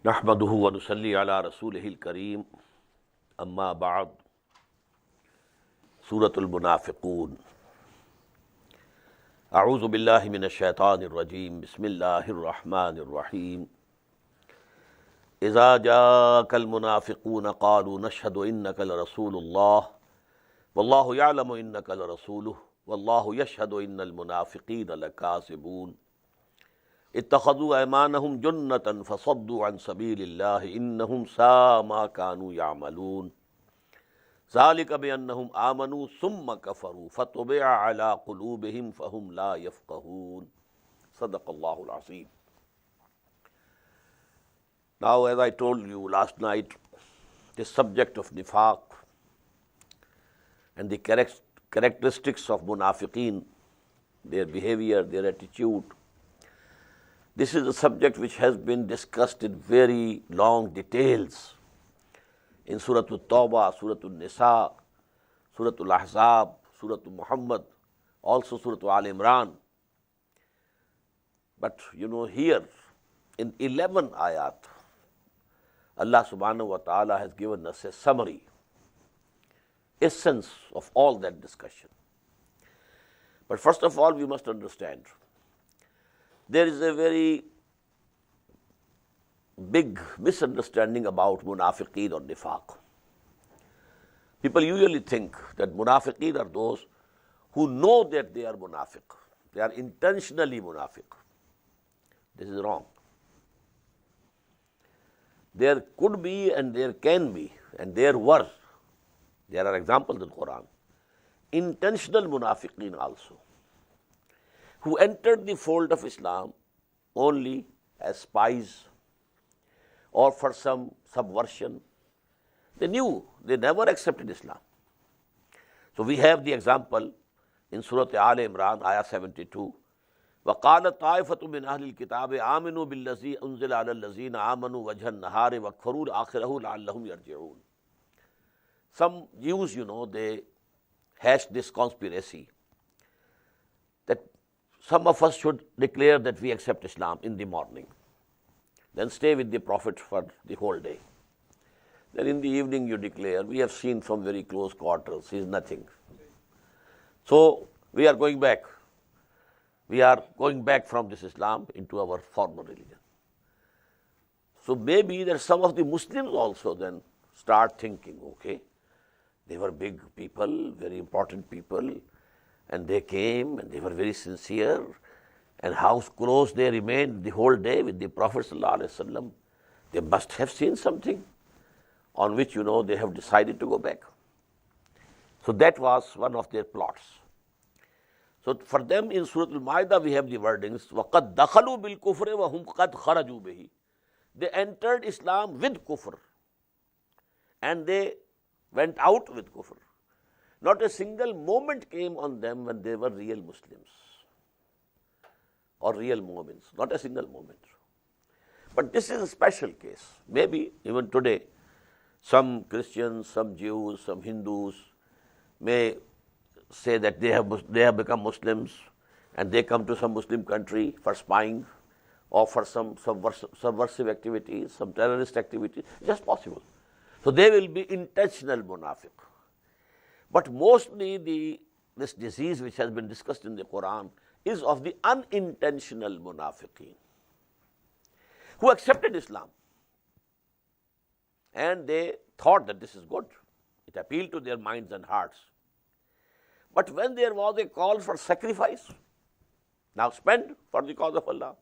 नहमदुहु व नुसल्ली अला रसूलिहिल करीम अम्मा बाद सूरतुल मुनाफिकून अऊज़ु बिल्लाहि मिनश शैतानिर रजीम बिस्मिल्लाहिर रहमानिर रहीम इज़ा जाअकल मुनाफिकून क़ालू नशहदु इन्नका लरसूलुल्लाह वल्लाहु यअलमु इन्नका लरसूलुहु वल्लाहु यशहदु इन्नल मुनाफिकीन लकाज़िबून इत्तख़ज़ू ऐमानहुम जुन्नतन फ़सद्दू अन सबीलिल्लाहि इन्नहुम साअ मा कानू यअमलून ज़ालिका बिअन्नहुम आमनू सुम्मा कफ़रू फ़तुबिअ अला क़ुलूबिहिम फ़हुम ला यफ़क़हून। सदक़ल्लाहुल अज़ीम। Now, as I told you last night, the subject of nifaq and the characteristics of munafiqeen, their behavior, their attitude, this is a subject which has been discussed in very long details in Surah At-Tawbah, Surah An-Nisa, Surah Al-Ahzab, Surah Muhammad, also Surah Al-Imran. But here in 11 ayat, Allah subhanahu wa ta'ala has given us a summary, essence of all that discussion. But first of all, we must understand there is a very big misunderstanding about munafiqeen or nifaq. People usually think that munafiqeen are those who know that they are munafiq. They are intentionally munafiq. This is wrong. There could be and there can be and there were, there are examples in Quran, intentional munafiqeen also, who entered the fold of Islam only as spies or for some subversion. They knew, they never accepted Islam. So we have the example in Surah Al-Imran, ayah 72. وَقَالَ طَائِفَةٌ مِّنْ أَهْلِ الْكِتَابِ آمِنُوا بِالَّذِي أُنزِلَ عَلَى الَّذِينَ آمَنُوا وَجْهَ النَّهَارِ وَاكْفُرُوا آخِرَهُ لَعَلَّهُمْ يَرْجِعُونَ. Some Jews, they hatched this conspiracy that some of us should declare that we accept Islam in the morning, then stay with the Prophet for the whole day. Then in the evening you declare, we have seen from very close quarters, he is nothing. So we are going back. We are going back from this Islam into our former religion. So maybe there are some of the Muslims also then start thinking, okay, they were big people, very important people, and they came and they were very sincere, and how close they remained the whole day with the Prophet ﷺ. They must have seen something on which, they have decided to go back. So that was one of their plots. So for them in Surah Al-Ma'idah we have the wordings, وَقَدْ دَخَلُوا بِالْكُفْرِ وَهُمْ قَدْ خَرَجُوا بِهِ. They entered Islam with kufr and they went out with kufr. Not a single moment came on them when they were real Muslims or real Mu'mins, not a single moment. But this is a special case. Maybe even today some Christians, some Jews, some Hindus may say that they have become Muslims and they come to some Muslim country for spying or for some subversive activities, some terrorist activities. Just possible. So they will be intentional munafiq. But mostly this disease which has been discussed in the Quran is of the unintentional munafiqeen who accepted Islam and they thought that this is good. It appealed to their minds and hearts. But when there was a call for sacrifice, now spend for the cause of Allah,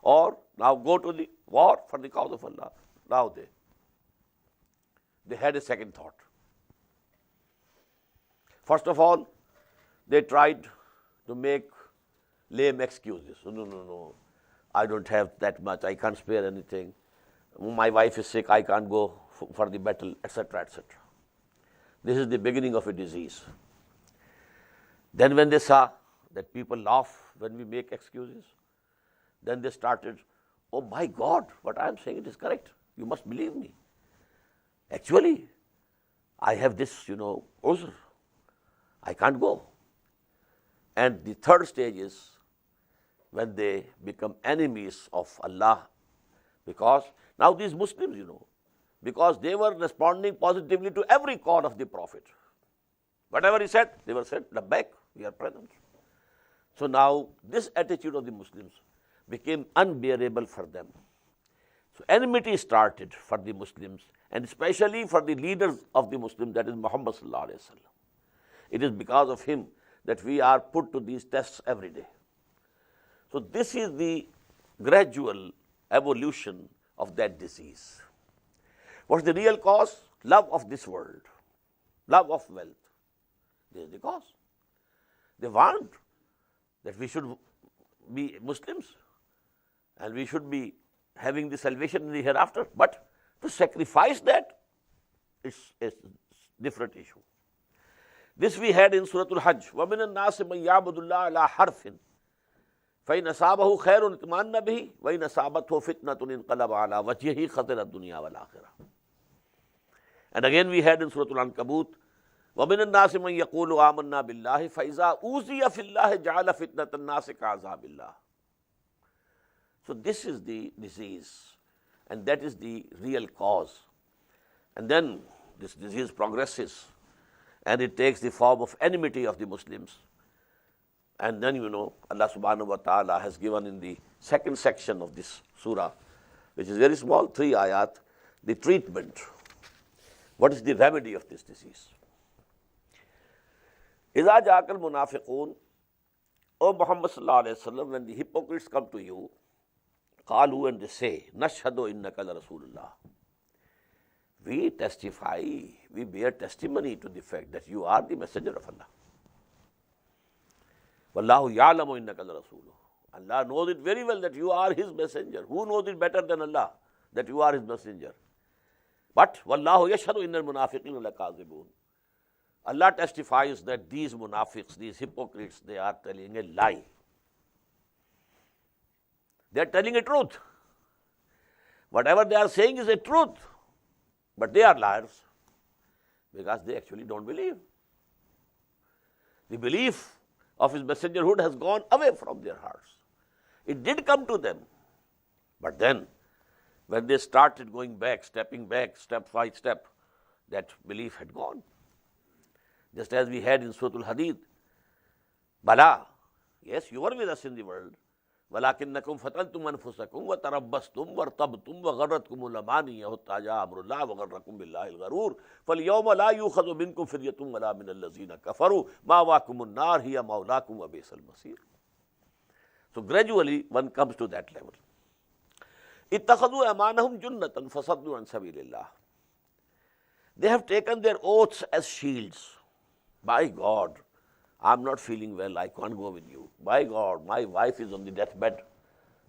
or now go to the war for the cause of Allah, now they had a second thought. First of all, they tried to make lame excuses. No, I don't have that much, I can't spare anything. My wife is sick, I can't go for the battle, etc., etc. This is the beginning of a disease. Then when they saw that people laugh when we make excuses, then they started, oh my God, what I am saying it is correct. You must believe me. Actually, I have this, uzr. I can't go. And the third stage is when they become enemies of Allah, because Now these Muslims, because they were responding positively to every call of the Prophet. Whatever he said, they were said, Labbaik, we are present. So now this attitude of the Muslims became unbearable for them. So enmity started for the Muslims, and especially for the leaders of the Muslims, that is Muhammad sallallahu alaihi wasallam. It is because of him that we are put to these tests every day. So this is the gradual evolution of that disease. What's the real cause? Love of this world, love of wealth. This is the cause. They want that we should be Muslims and we should be having the salvation in the hereafter, but to sacrifice that, it's a different issue. This we had in Surah Al-Hajj. وَمِنَ النَّاسِ مَنْ يَعْبُدُ اللَّهَ عَلَىٰ حَرْفٍ فَإِنْ أَصَابَهُ خَيْرٌ اطْمَأَنَّ بِهِ وَإِنْ أَصَابَتْهُ فِتْنَةٌ انقلب عَلَىٰ وَجْهِهِ خَسِرَ الدُّنْيَا وَالْآخِرَةَ. And again we had in Surah Al-Ankabut, وَمِنَ النَّاسِ مَنْ يَقُولُ آمَنَّا بِاللَّهِ فَإِذَا أُوذِيَ فِي اللَّهِ جَعَلَ فِتْنَةَ النَّاسِ كَعَذَابِ اللَّهِ. So this is the disease, and that is the real cause. And then this disease progresses, and it takes the form of enmity of the Muslims. And then Allah subhanahu wa ta'ala has given in the second section of this surah, which is very small, 3 ayat, the treatment. What is the remedy of this disease? إِذَا جَاءَكَ الْمُنَافِقُونَ, O Muhammad sallallahu alayhi wa sallam, when the hypocrites come to you, قالوا, and they say, نَشْهَدُ إِنَّكَ لَرَسُولُ اللَّهِ. We testify, we bear testimony to the fact that you are the messenger of Allah. وَاللَّهُ يَعْلَمُ إِنَّكَ لَرَسُولُهُ. Allah knows it very well that you are His messenger. Who knows it better than Allah, that you are His messenger? But وَاللَّهُ يَشْهَدُ إِنَّ الْمُنَافِقِينَ لَكَاذِبُونَ. Allah testifies that these munafiqs, these hypocrites, they are telling a lie. They are telling a truth. Whatever they are saying is a truth, but they are liars because they actually don't believe. The belief of His messengerhood has gone away from their hearts. It did come to them, but then when they started going back, stepping back, step by step, that belief had gone. Just as we had in Surah Al-Hadid, Bala, yes, you were with us in the world, وَلَكِنَّكُمْ فَتَنْتُمْ أَنفُسَكُمْ وَتَرَبَّصْتُمْ وَارْتَبْتُمْ وَغَرَّتْكُمُ الْأَمَانِيُّ حَتَّىٰ جَاءَ أَمْرُ اللَّهِ وَغَرَّكُمْ بِاللَّهِ الْغَرُورُ فَالْيَوْمَ لَا يُؤْخَذُ مِنكُمْ فِدْيَةٌ وَلَا مِنَ الَّذِينَ كَفَرُوا مَأْوَاكُمُ النَّارُ هِيَ مَوْلَاكُمْ وَبِئْسَ الْمَصِيرُ. So gradually one comes to that level. اتَّخَذُوا أَيْمَانَهُمْ جُنَّةً فَصَدُّوا عَنْ سَبِيلِ اللَّهِ. They have taken their oaths as shields. By God, I'm not feeling well, I can't go with you. By God, my wife is on the deathbed,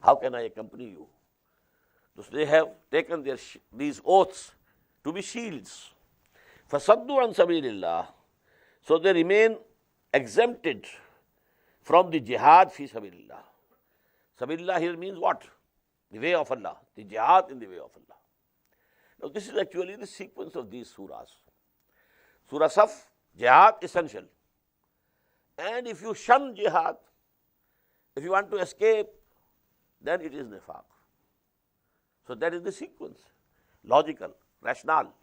how can I accompany you? So they have taken these oaths to be shields. فَصَدُّوا عَنْ سَبِيلِ اللَّهِ. So they remain exempted from the jihad fi sabilillah. Sabilillah here means what? The way of Allah, the jihad in the way of Allah. Now this is actually the sequence of these surahs. Surah Saf, jihad essential. And if you shun jihad, if you want to escape, then it is nifaq. So that is the sequence, logical, rational.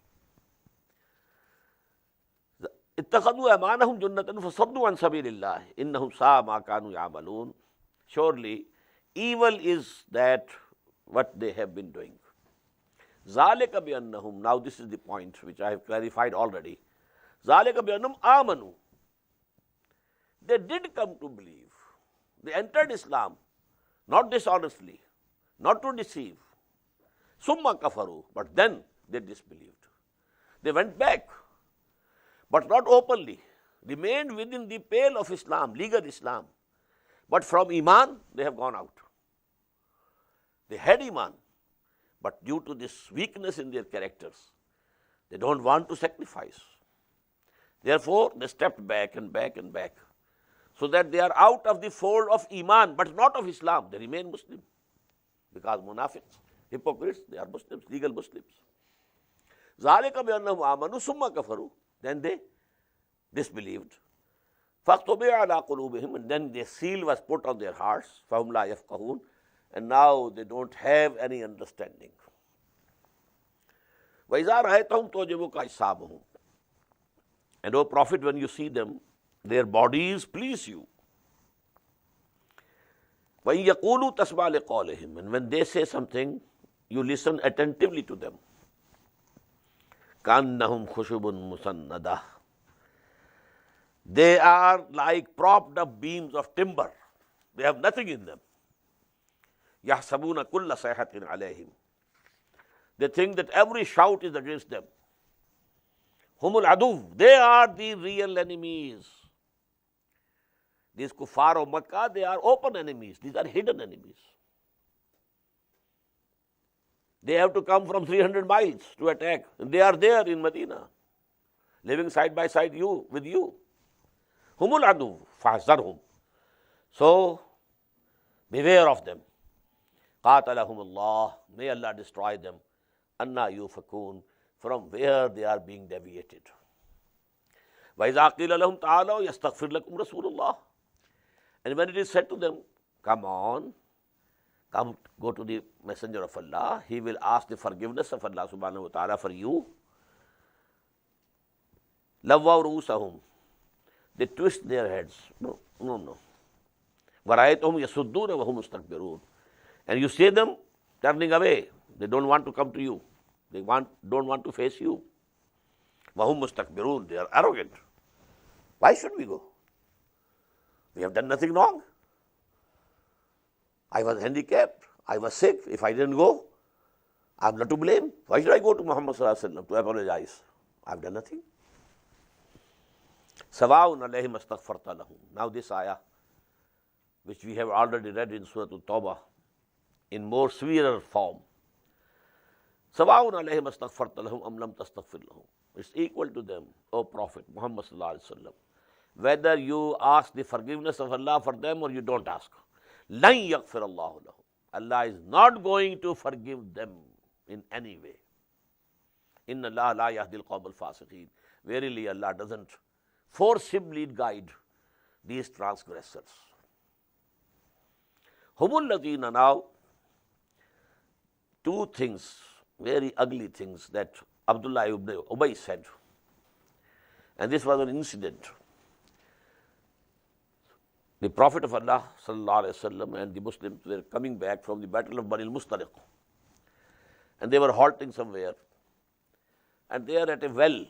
اتخذوا أيمانهم جنة فصدوا عن سبيل الله إنهم ساء ما كانوا يعملون. Surely evil is that what they have been doing. ذلك بأنهم, now this is the point which I have clarified already. ذلك بأنهم آمنوا. They did come to believe. They entered Islam, not dishonestly, not to deceive. Summa kafaru, but then they disbelieved. They went back, but not openly, remained within the pale of Islam, legal Islam. But from Iman, they have gone out. They had Iman, but due to this weakness in their characters, they don't want to sacrifice. Therefore, they stepped back and back and back, so that they are out of the fold of Iman, but not of Islam. They remain Muslim. Because munafiqs, hypocrites, they are Muslims, legal Muslims. ذَلِكَ بِأَنَّهُمْ آمَنُوا ثُمَّ كَفَرُوا. Then they disbelieved. فَاقْتُبِعَ عَلَىٰ قُلُوبِهِمْ. And then the seal was put on their hearts. فَهُمْ لَا يَفْقَهُونَ. And now they don't have any understanding. وَإِذَا رَأَيْتَهُمْ تُعْجِبُكَ أَجْسَامُهُمْ. And O Prophet, when you see them, their bodies please you. وَإِن يَقُولُوا تَسْمَعْ لِقَوْلِهِمْ. And when they say something, you listen attentively to them. كَأَنَّهُمْ خُشُبٌ مُسَنَّدَةٌ. They are like propped up beams of timber. They have nothing in them. يَحْسَبُونَ كُلَّ صَيْحَةٍ عَلَيْهِمْ. They think that every shout is against them. Humul aduv, they are the real enemies. These kuffar of Makkah, they are open enemies. These are hidden enemies. They have to come from 300 miles to attack. And they are there in Medina, living side by side with you. Humul aduv, fahzarhum. So, beware of them. Qatalahumullah, may Allah destroy them. Anna yufakoon, from where they are being deviated. وَإِذَا قِيلَ لَهُمْ تَعَالَوْا يَسْتَغْفِرْ لَكُمْ رَسُولُ اللَّهِ. And when it is said to them, come on, come go to the Messenger of Allah, he will ask the forgiveness of Allah subhanahu wa ta'ala for you. لَوَّوْا رُؤُوسَهُمْ. They twist their heads. No. وَرَأَيْتَهُمْ يَصُدُّونَ وَهُمْ مُسْتَكْبِرُونَ. And you see them turning away. They don't want to come to you. They don't want to face you. وَهُمْ مُسْتَكْبِرُونَ. They are arrogant. Why should we go? We have done nothing wrong. I was handicapped. I was sick. If I didn't go, I'm not to blame. Why should I go to Muhammad sallallahu alaihi wasallam to apologize? I've done nothing. سَوَاءٌ عَلَيْهِمْ اسْتَغْفَرْتَ لَهُمْ. Now this ayah, which we have already read in Surah At-Tawbah, in more severer form. سَوَاءٌ عَلَيْهِمْ اسْتَغْفَرْتَ لَهُمْ أَمْ لَمْ تَسْتَغْفِرْ لَهُمْ. It's equal to them, O Prophet Muhammad sallallahu alaihi wasallam, whether you ask the forgiveness of Allah for them or you don't ask. لَن يَغْفِرَ اللَّهُ لَهُمْ. Allah is not going to forgive them in any way. إِنَّ اللَّهَ لَا يَهْدِي الْقَوْمَ الْفَاسِقِينَ. Verily Allah doesn't forcibly guide these transgressors. Humul ladina. Now, two things, very ugly things that Abdullah ibn Ubay said. And this was an incident. The Prophet of Allah sallallahu alaihi wasallam and the Muslims were coming back from the battle of Bayan-ul-Quran. And they were halting somewhere. And there at a well,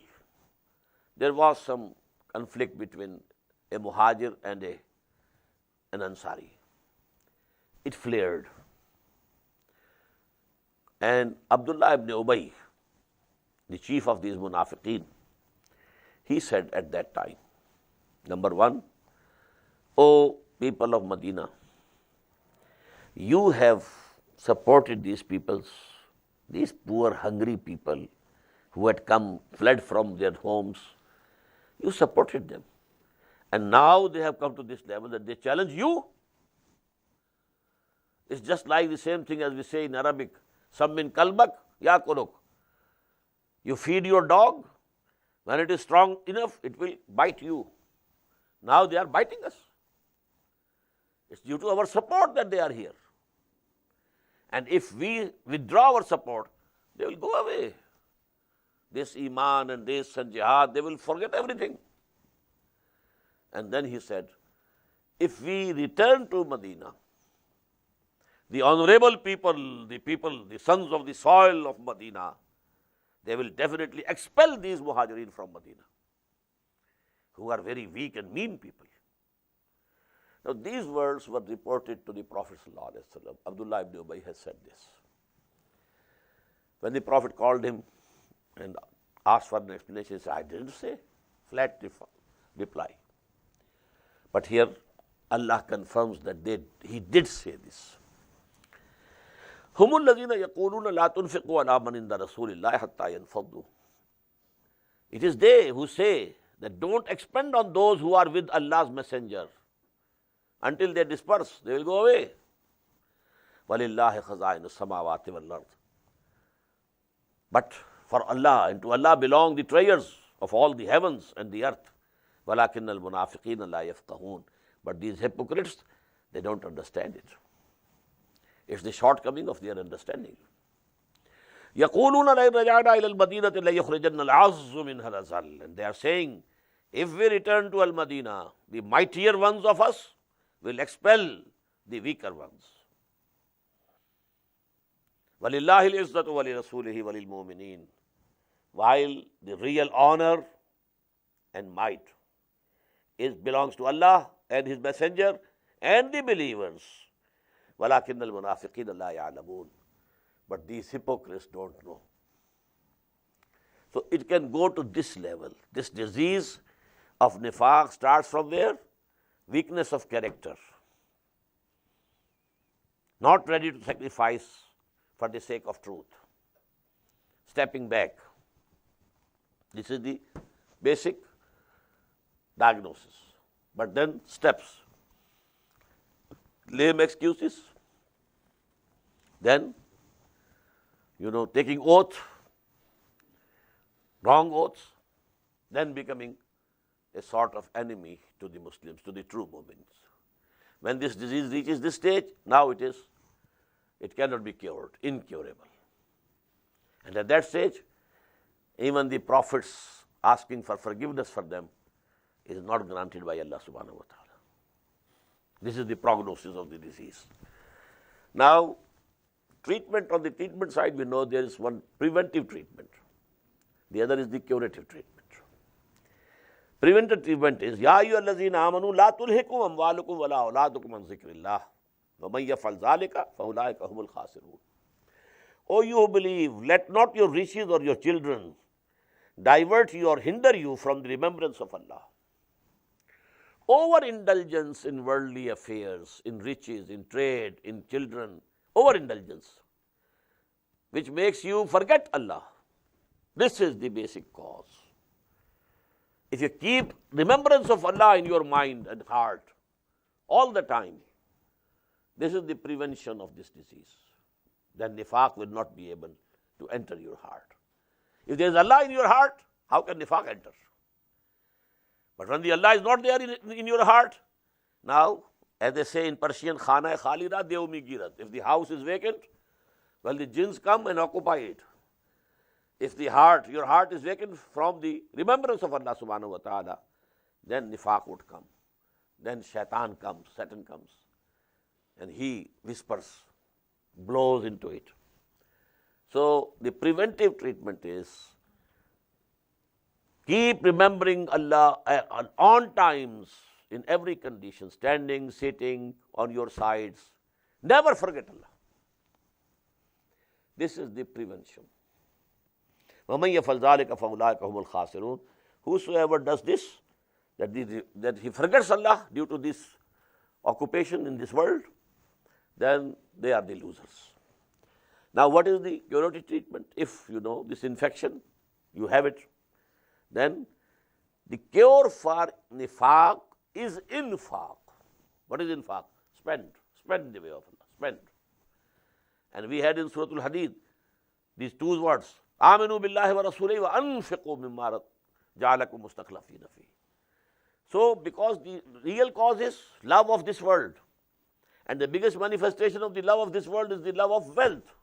there was some conflict between a Muhajir and an Ansari. It flared. And Abdullah ibn Ubay, the chief of these Munafiqeen, he said at that time, number one, O people of Medina, you have supported these peoples, these poor hungry people who had fled from their homes. You supported them. And now they have come to this level that they challenge you. It's just like the same thing as we say in Arabic, Sammin kalbak yakuluk. You feed your dog, when it is strong enough, it will bite you. Now they are biting us. It's due to our support that they are here. And if we withdraw our support, they will go away. This Iman and this and Jihad, they will forget everything. And then he said, if we return to Medina, the honorable people, the sons of the soil of Medina, they will definitely expel these Muhajirin from Medina, who are very weak and mean people. Now these words were reported to the Prophet sallallahu alaihi wasallam. Abdullah ibn Ubay has said this. When the Prophet called him and asked for an explanation, he said, I didn't say. Flat reply. But here Allah confirms that he did say this. Humul ladina yaquluna la tunfiqu ala man inda Rasulillahi hatta yanfaddu. It is they who say that don't expend on those who are with Allah's messenger until they disperse, they will go away. وَلِلَّهِ خَزَائِنُ السَّمَاوَاتِ وَالْأَرْضِ. But for Allah, and to Allah belong the treasures of all the heavens and the earth. وَلَكِنَّ الْمُنَافِقِينَ لَا يَفْقَهُونَ. But these hypocrites, they don't understand it. It's the shortcoming of their understanding. يَقُولُونَ لَئِن رَجَعْنَا إِلَى الْمَدِينَةِ لَيُخْرِجَنَّ الْأَعَزُّ مِنْهَا الْأَذَلَّ. And they are saying, if we return to Al-Madinah, the mightier ones of us will expel the weaker ones. وَلِلَّهِ الْعِزَّةُ وَلِرَسُولِهِ وَلِلْمُؤْمِنِينَ. While the real honor and might belongs to Allah and His Messenger and the believers. وَلَكِنَّ الْمُنَافِقِينَ لَا يَعْلَمُونَ. But these hypocrites don't know. So it can go to this level. This disease of nifaq starts from where? Weakness of character. Not ready to sacrifice for the sake of truth. Stepping back. This is the basic diagnosis. But then steps. Lame excuses. Then, taking oath, wrong oaths, then becoming a sort of enemy to the Muslims, to the true Mu'mins. When this disease reaches this stage, now it cannot be cured, incurable. And at that stage, even the prophets asking for forgiveness for them is not granted by Allah subhanahu wa ta'ala. This is the prognosis of the disease. Now, treatment, on the treatment side, we know there is one preventive treatment. The other is the curative treatment. Preventive treatment is, Ya ayyuhallazina amanu la tulhikum amwalukum wala auladukum an zikrillah wa man yaf'al dhalika fa ulaika humul khasirun. O you who believe, let not your riches or your children divert you or hinder you from the remembrance of Allah. Overindulgence in worldly affairs, in riches, in trade, in children, overindulgence, which makes you forget Allah. This is the basic cause. If you keep remembrance of Allah in your mind and heart all the time, this is the prevention of this disease. Then nifaq will not be able to enter your heart. If there is Allah in your heart, how can nifaq enter? But when the Allah is not there in your heart, now, as they say in Persian, khana khalida deumi girat. If the house is vacant, well, the jinns come and occupy it. If your heart is vacant from the remembrance of Allah subhanahu wa ta'ala, then nifaq would come. Then Satan comes, and he whispers, blows into it. So the preventive treatment is keep remembering Allah on times, in every condition, standing, sitting, on your sides. Never forget Allah. This is the prevention. وَمَنْ يَفْعَلْ ذَلِكَ فَأُولَٰئِكَ هُمُ الْخَاسِرُونَ. Whosoever does this, that he forgets Allah due to this occupation in this world, then they are the losers. Now, what is the curative treatment? If you know this infection, you have it, then the cure for nifaq is infaq. What is infaq? Spend in the way of Allah, spend. And we had in Surah Al-Hadid these two words, Aminu billahi wa rasulihi wa anfiqu mimma ja'alakum mustakhlafina fi. So, because the real cause is love of this world, and the biggest manifestation of the love of this world is the love of wealth.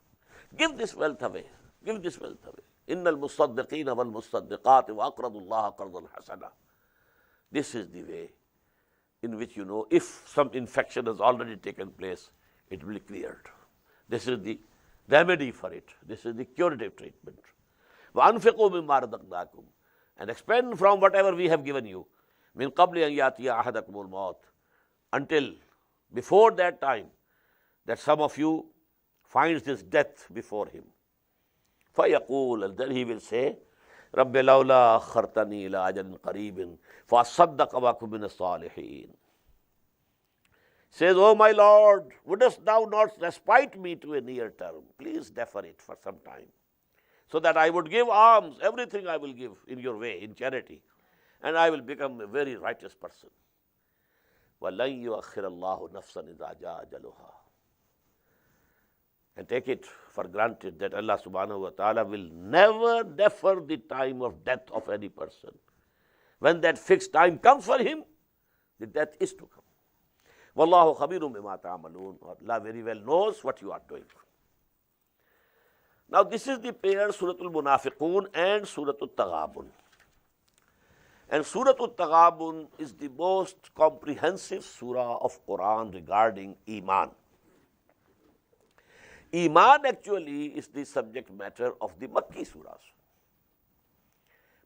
Give this wealth away. Give this wealth away. Innal musaddiqina wal musaddiqati wa aqradu Allah qardan hasana. This is the way in which if some infection has already taken place, it will be cleared. This is the remedy for it. This is the curative treatment. وَأَنْفِقُوا مِمَّا رَزَقْنَاكُمْ. And expend from whatever we have given you. مِنْ قَبْلِ أَنْ يَأْتِيَ أَحَدَكُمُ الْمَوْتُ. Until, before that time, that some of you finds this death before him. فَيَقُولُ. And then he will say, رَبِّ لَوْلَا أَخَّرْتَنِي إِلَىٰ أَجَلٍ قَرِيبٍ فَأَصَّدَّقَ وَأَكُن مِّنَ الصَّالِحِينَ. Says, O my Lord, wouldest thou not respite me to a near term? Please defer it for some time, so that I would give alms, everything I will give in your way, in charity, and I will become a very righteous person. وَلَنْ يُؤَخِّرَ اللَّهُ نَفْسًا إِذَا جَاءَ أَجَلُهَا. And take it for granted that Allah subhanahu wa ta'ala will never defer the time of death of any person. When that fixed time comes for him, the death is to come. Wallahu khabirun bima ta'amalun. Allah very well knows what you are doing. Now this is the pair Surah Al-MUNAFIQOON and Surah TAGHABUN. And Surah Al-Taghabun is the most comprehensive surah of Quran regarding Iman. Iman actually is the subject matter of the Makki surahs.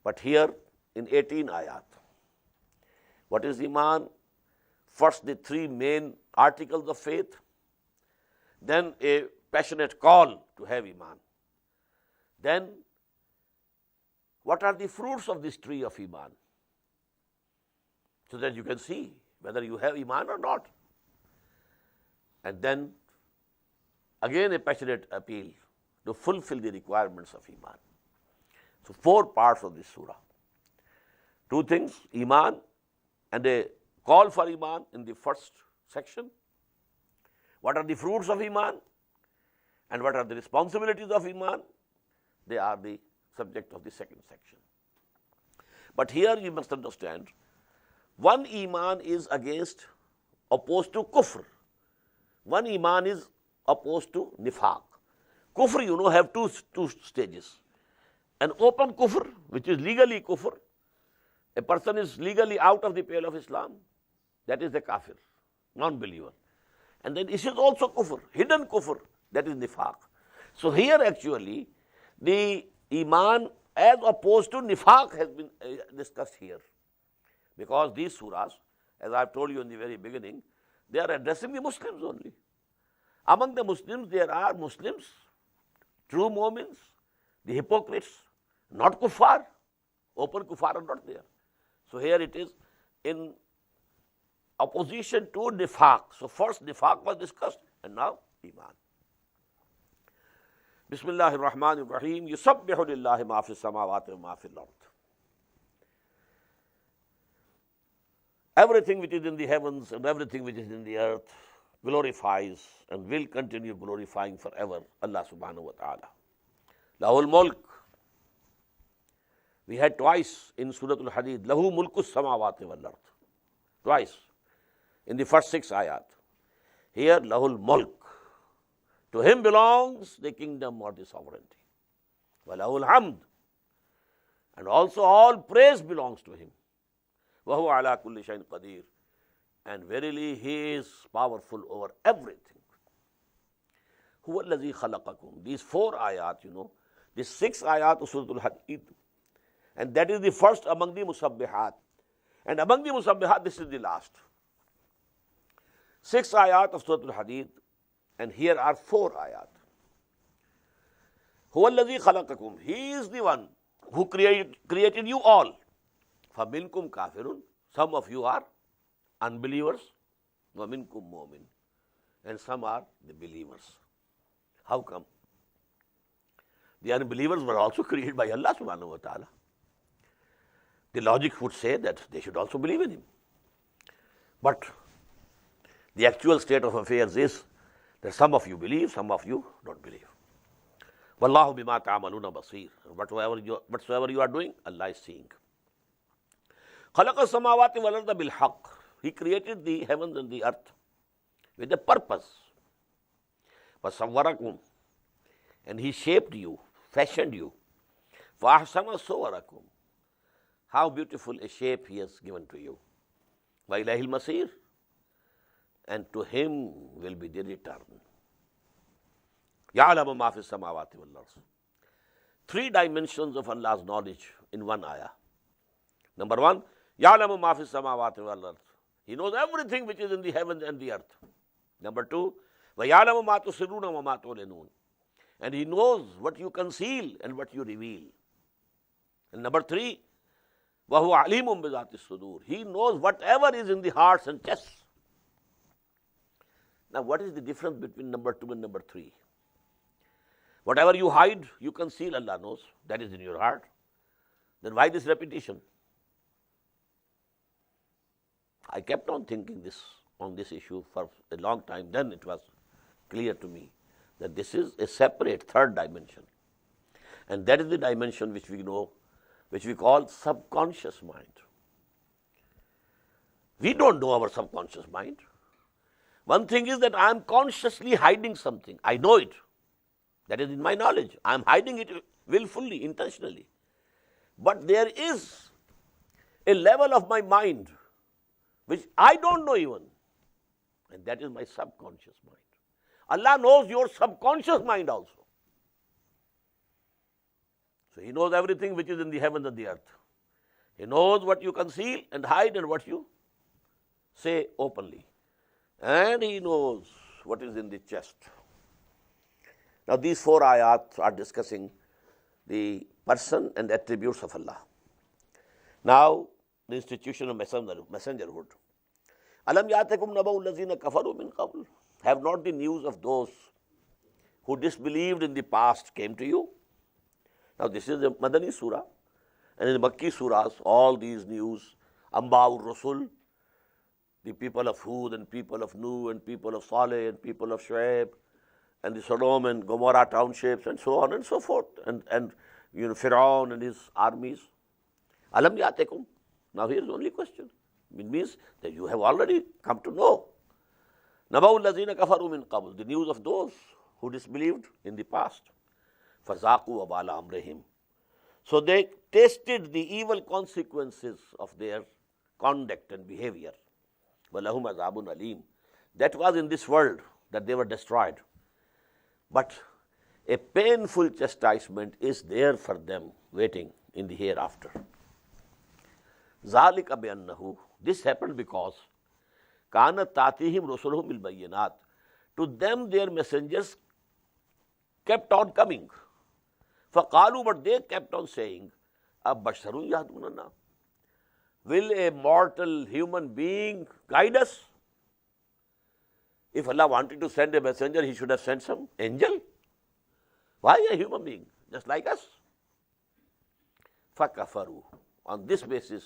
But here in 18 ayat, what is Iman? First the three main articles of faith, then a passionate call to have Iman. Then what are the fruits of this tree of Iman? So that you can see whether you have Iman or not. And then again a passionate appeal to fulfill the requirements of Iman. So 4 parts of this surah. 2 things, Iman and a call for Iman in the first section. What are the fruits of Iman and what are the responsibilities of Iman? They are the subject of the second section. But here you must understand, one Iman is opposed to kufr. One Iman is opposed to nifaq. Kufr, you know, have two stages. An open kufr, which is legally kufr. A person is legally out of the pale of Islam. That is the kafir, non-believer. And then this is also kufr, hidden kufr, that is nifaq. So here actually the Iman as opposed to nifaq has been discussed here. Because these surahs, as I have told you in the very beginning, they are addressing the Muslims only. Among the Muslims, there are Muslims, true Mu'mins, the hypocrites, not kuffar. Open kuffar are not there. So here it is in opposition to nifaq. So first nifaq was discussed and now Iman. Bismillahir Rahmanir Rahim. Yusabbihu lillahi ma fis samawati wa ma fil ard. Everything which is in the heavens and everything which is in the earth glorifies and will continue glorifying forever Allah subhanahu wa ta'ala. Lahul mulk. We had twice in Surah Al-Hadid, Lahu mulkus samawati wal ard. Twice in the first 6 ayat. Here, Lahul mulk. To him belongs the kingdom or the sovereignty. Wa lahul hamd. And also all praise belongs to him. Wa huwa ala kulli shay'in qadir. And verily he is powerful over everything. Huwa allazi khalaqakum. These 4 ayat, you know, these 6 ayat of Surah Al-Hadid. And that is the first among the musabbihat. And among the musabbihat, this is the last. 6 ayat of Surah Al-Hadid, and here are 4 ayat. Huwa allazi khalaqakum. He is the one who created you all. فَمِنْكُمْ كَافِرٌ. Some of you are unbelievers. وَمِنْكُمْ مُؤْمِنٌ. And some are the believers. How come? The unbelievers were also created by Allah subhanahu wa ta'ala. The logic would say that they should also believe in him. But the actual state of affairs is that some of you believe, some of you don't believe. Wallahu bima ta'amaluna basir. Whatsoever you are doing, Allah is seeing. Khalaqa samawati wal arda bil haqq. He created the heavens and the earth with a purpose. Fasawwarakum. And he shaped you, fashioned you. Fa ahsana suwarakum. How beautiful a shape he has given to you. Wa ilahil masir. And to him will be the return. Ya'lamu ma fis samawati wal ard. 3 dimensions of Allah's knowledge in one ayah. Number 1, Ya'lamu ma fis samawati wal ard. He knows everything which is in the heavens and the earth. Number 2, wa ya'lamu ma tusirruna wa ma tu'linun. And he knows what you conceal and what you reveal. And number 3, wa huwa alimun bi dhati sudur. He knows whatever is in the hearts and chests. Now, what is the difference between number 2 and number 3? Whatever you hide, you conceal, Allah knows. That is in your heart. Then why this repetition? I kept on thinking on this issue for a long time. Then it was clear to me that this is a separate 3rd dimension. And that is the dimension which we know, which we call subconscious mind. We don't know our subconscious mind. One thing is that I am consciously hiding something. I know it. That is in my knowledge. I am hiding it willfully, intentionally. But there is a level of my mind which I don't know even, and that is my subconscious mind. Allah knows your subconscious mind also. So He knows everything which is in the heavens and the earth. He knows what you conceal and hide and what you say openly. And He knows what is in the chest. Now these 4 ayat are discussing the person and attributes of Allah. Now the institution of messengerhood. Alam ya'takum naba'ul lazina kafaru min qabl. Have not the news of those who disbelieved in the past came to you? Now this is a Madani surah, and in the Makki surahs, all these news, Amba'ur Rasul, the people of Hud and people of Nuh and people of Saleh and people of Shu'aib, and the Sodom and Gomorrah townships and so on and so forth, and Fir'aun and his armies. Alam ya'takum. Now here is only question. It means that you have already come to know. Naba'ul lazina kafaru min qabl, the news of those who disbelieved in the past. Fazaqu wabala amrihim. So they tasted the evil consequences of their conduct and behavior. Walahum azabun alim. That was in this world that they were destroyed. But a painful chastisement is there for them waiting in the hereafter. Zalika bi'annahu. This happened because Kanat tatihim rusuluhum bil bayyinat. To them their messengers kept on coming. Faqalu, but they kept on saying, Abasharun yahdunana. Will a mortal human being guide us? If Allah wanted to send a messenger, He should have sent some angel. Why a human being? Just like us. Fakafaru. On this basis,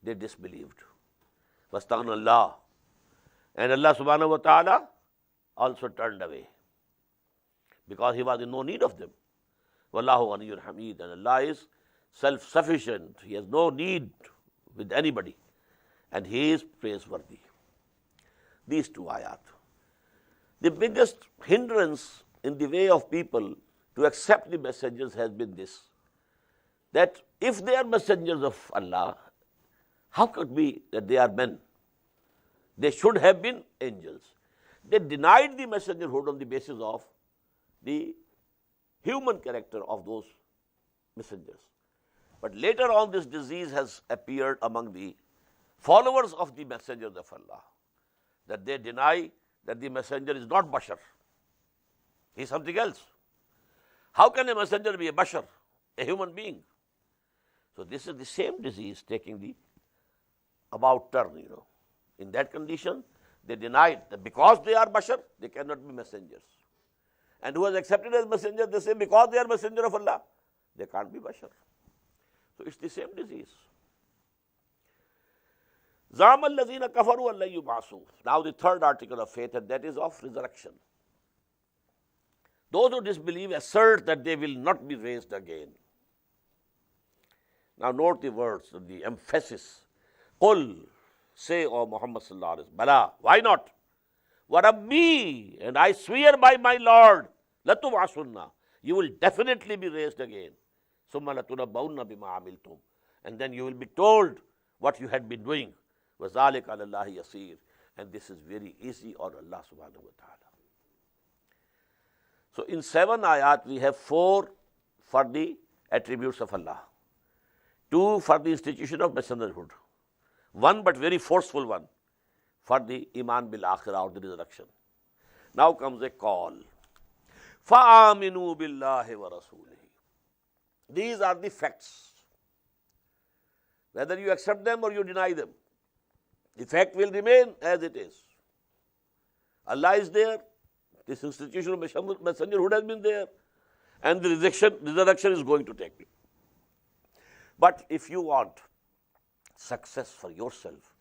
they disbelieved. Wastaghna Allah. And Allah subhanahu wa ta'ala also turned away, because He was in no need of them. Wallahu ghaniyyun hamid. And Allah is self-sufficient. He has no need with anybody. And He is praiseworthy. These 2 ayat. The biggest hindrance in the way of people to accept the messengers has been this, that if they are messengers of Allah, how could it be that they are men? They should have been angels. They denied the messengerhood on the basis of the human character of those messengers. But later on, this disease has appeared among the followers of the messengers of Allah, that they deny that the messenger is not bashar. He is something else. How can a messenger be a bashar, a human being? So this is the same disease taking the about turn, In that condition, they denied that because they are bashar, they cannot be messengers. And who has accepted as messenger, they say because they are messenger of Allah, they can't be bashar. So it's the same disease. Za'ama allazina kafaru an lan yub'asu. Now the third article of faith, and that is of resurrection. Those who disbelieve assert that they will not be raised again. Now note the words, the emphasis. Qul, say, O Muhammad sallallahu alaihi wasallam, Bala, why not? Wa Rabbi, and I swear by my Lord, latub'asunna, you will definitely be raised again. Summa latunabba'unna bima amiltum, and then you will be told what you had been doing. Wa zalika 'ala Allahi yasir, and this is very easy on Allah subhanahu wa ta'ala. So in 7 ayat we have 4 for the attributes of Allah, 2 for the institution of messengerhood, 1 but very forceful one for the iman bil akhirah, or the resurrection. Now comes a call. Fa'aminu billahi wa rasulihi. These are the facts. Whether you accept them or you deny them, the fact will remain as it is. Allah is there, this institution of messengerhood has been there, and the resurrection is going to take place. But if you want success for yourself,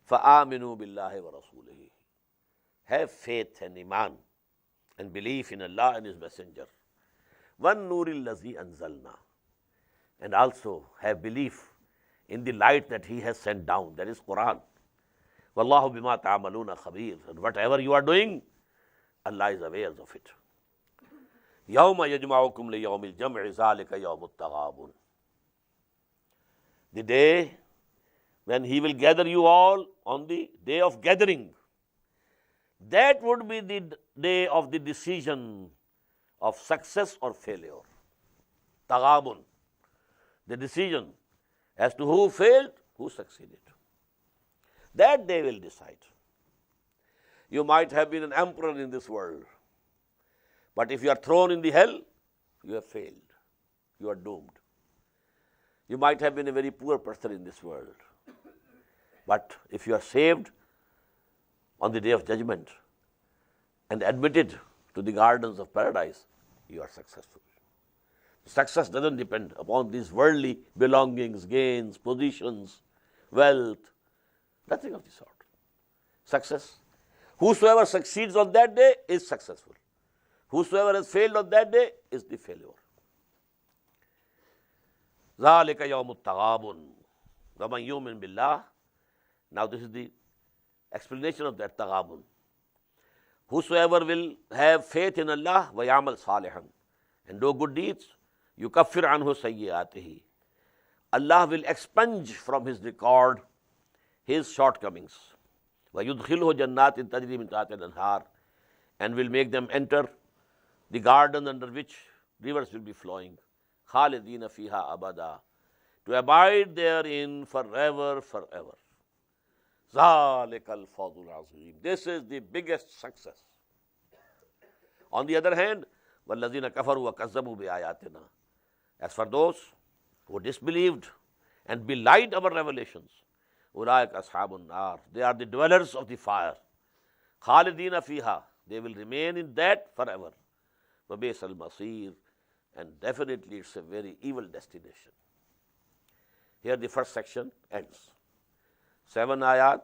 فَآمِنُوا بِاللَّهِ وَرَسُولِهِ, have faith and iman and belief in Allah and His Messenger. وَالنُّورِ الَّذِي أَنزَلْنَا, and also have belief in the light that He has sent down, that is Quran. وَاللَّهُ بِمَا تَعْمَلُونَ خَبِيرٌ, and whatever you are doing, Allah is aware of it. يَوْمَ يَجْمَعُكُمْ لِيَوْمِ الْجَمْعِ ذَلِكَ يَوْمُ التَّغَابُنِ. The day when He will gather you all on the day of gathering. That would be the day of the decision of success or failure. Taghabun, the decision as to who failed, who succeeded. That day will decide. You might have been an emperor in this world, but if you are thrown in the hell, you have failed. You are doomed. You might have been a very poor person in this world, but if you are saved on the day of judgment and admitted to the gardens of paradise, you are successful. Success doesn't depend upon these worldly belongings, gains, positions, wealth, nothing of the sort. Success, whosoever succeeds on that day is successful. Whosoever has failed on that day is the failure. ذَلِكَ يَوْمُ التَّغَابُنِ وَمَنْ يُؤْمِنْ بِاللَّهِ. Now this is the explanation of that taghabun. Whosoever will have faith in Allah, وَيَعْمَلْ صَالِحًا, and do good deeds, يُكَفِّرْ عَنْهُ سَيِّئَاتِهِ. Allah will expunge from his record his shortcomings. وَيُدْخِلْهُ جَنَّاتٍ تَجْرِي مِنْ تَحْتِهَا الْأَنْهَارُ, and will make them enter the garden under which rivers will be flowing. خَالِدِينَ فِيهَا أَبَدًا, to abide therein forever, forever. ذَلِكَ الْفَوْزُ الْعَظِيمُ. This is the biggest success. On the other hand, وَالَّذِينَ كَفَرُوا وَكَذَّبُوا بِآيَاتِنَا, as for those who disbelieved and belied our revelations, أُولَٰئِكَ أَصْحَابُ النَّارِ, they are the dwellers of the fire. خَالِدِينَ فِيهَا, they will remain in that forever. وَبِئْسَ الْمَصِيرُ, and definitely it's a very evil destination. Here the first section ends. 7 ayat,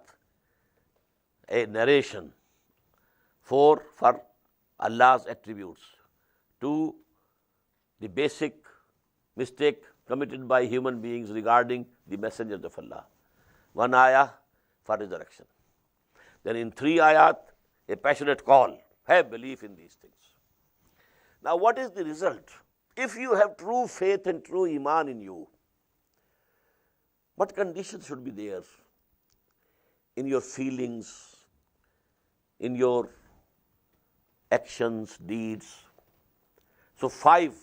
a narration. 4 for Allah's attributes. 2, the basic mistake committed by human beings regarding the messengers of Allah. 1 ayah for resurrection. Then in 3 ayat, a passionate call. Have belief in these things. Now what is the result? If you have true faith and true iman in you, what conditions should be there in your feelings, in your actions, deeds? So 5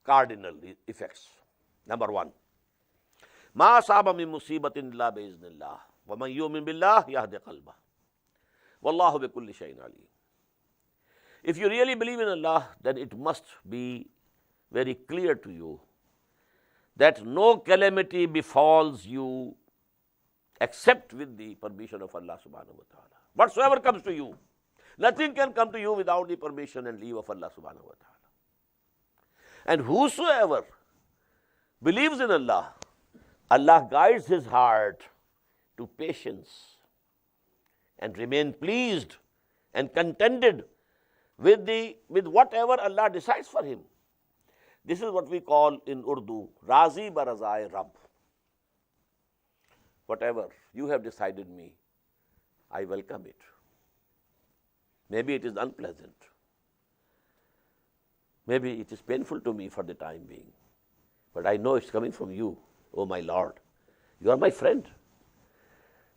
cardinal effects. Number 1, مَا أَصَابَ مِن مُصِيبَةٍ إِلَّا بِإِذْنِ اللَّهِ وَمَن يُؤْمِن بِاللَّهِ يَهْدِ قَلْبَهُ وَاللَّهُ بِكُلِّ شَيْءٍ عَلِيمٌ. If you really believe in Allah, then it must be very clear to you that no calamity befalls you except with the permission of Allah subhanahu wa ta'ala. Whatsoever comes to you, nothing can come to you without the permission and leave of Allah subhanahu wa ta'ala. And whosoever believes in Allah, Allah guides his heart to patience and remain pleased and contented with whatever Allah decides for him. This is what we call in Urdu, Razi Barazai Rab. Whatever you have decided me, I welcome it. Maybe it is unpleasant. Maybe it is painful to me for the time being. But I know it's coming from you, oh my Lord. You are my friend.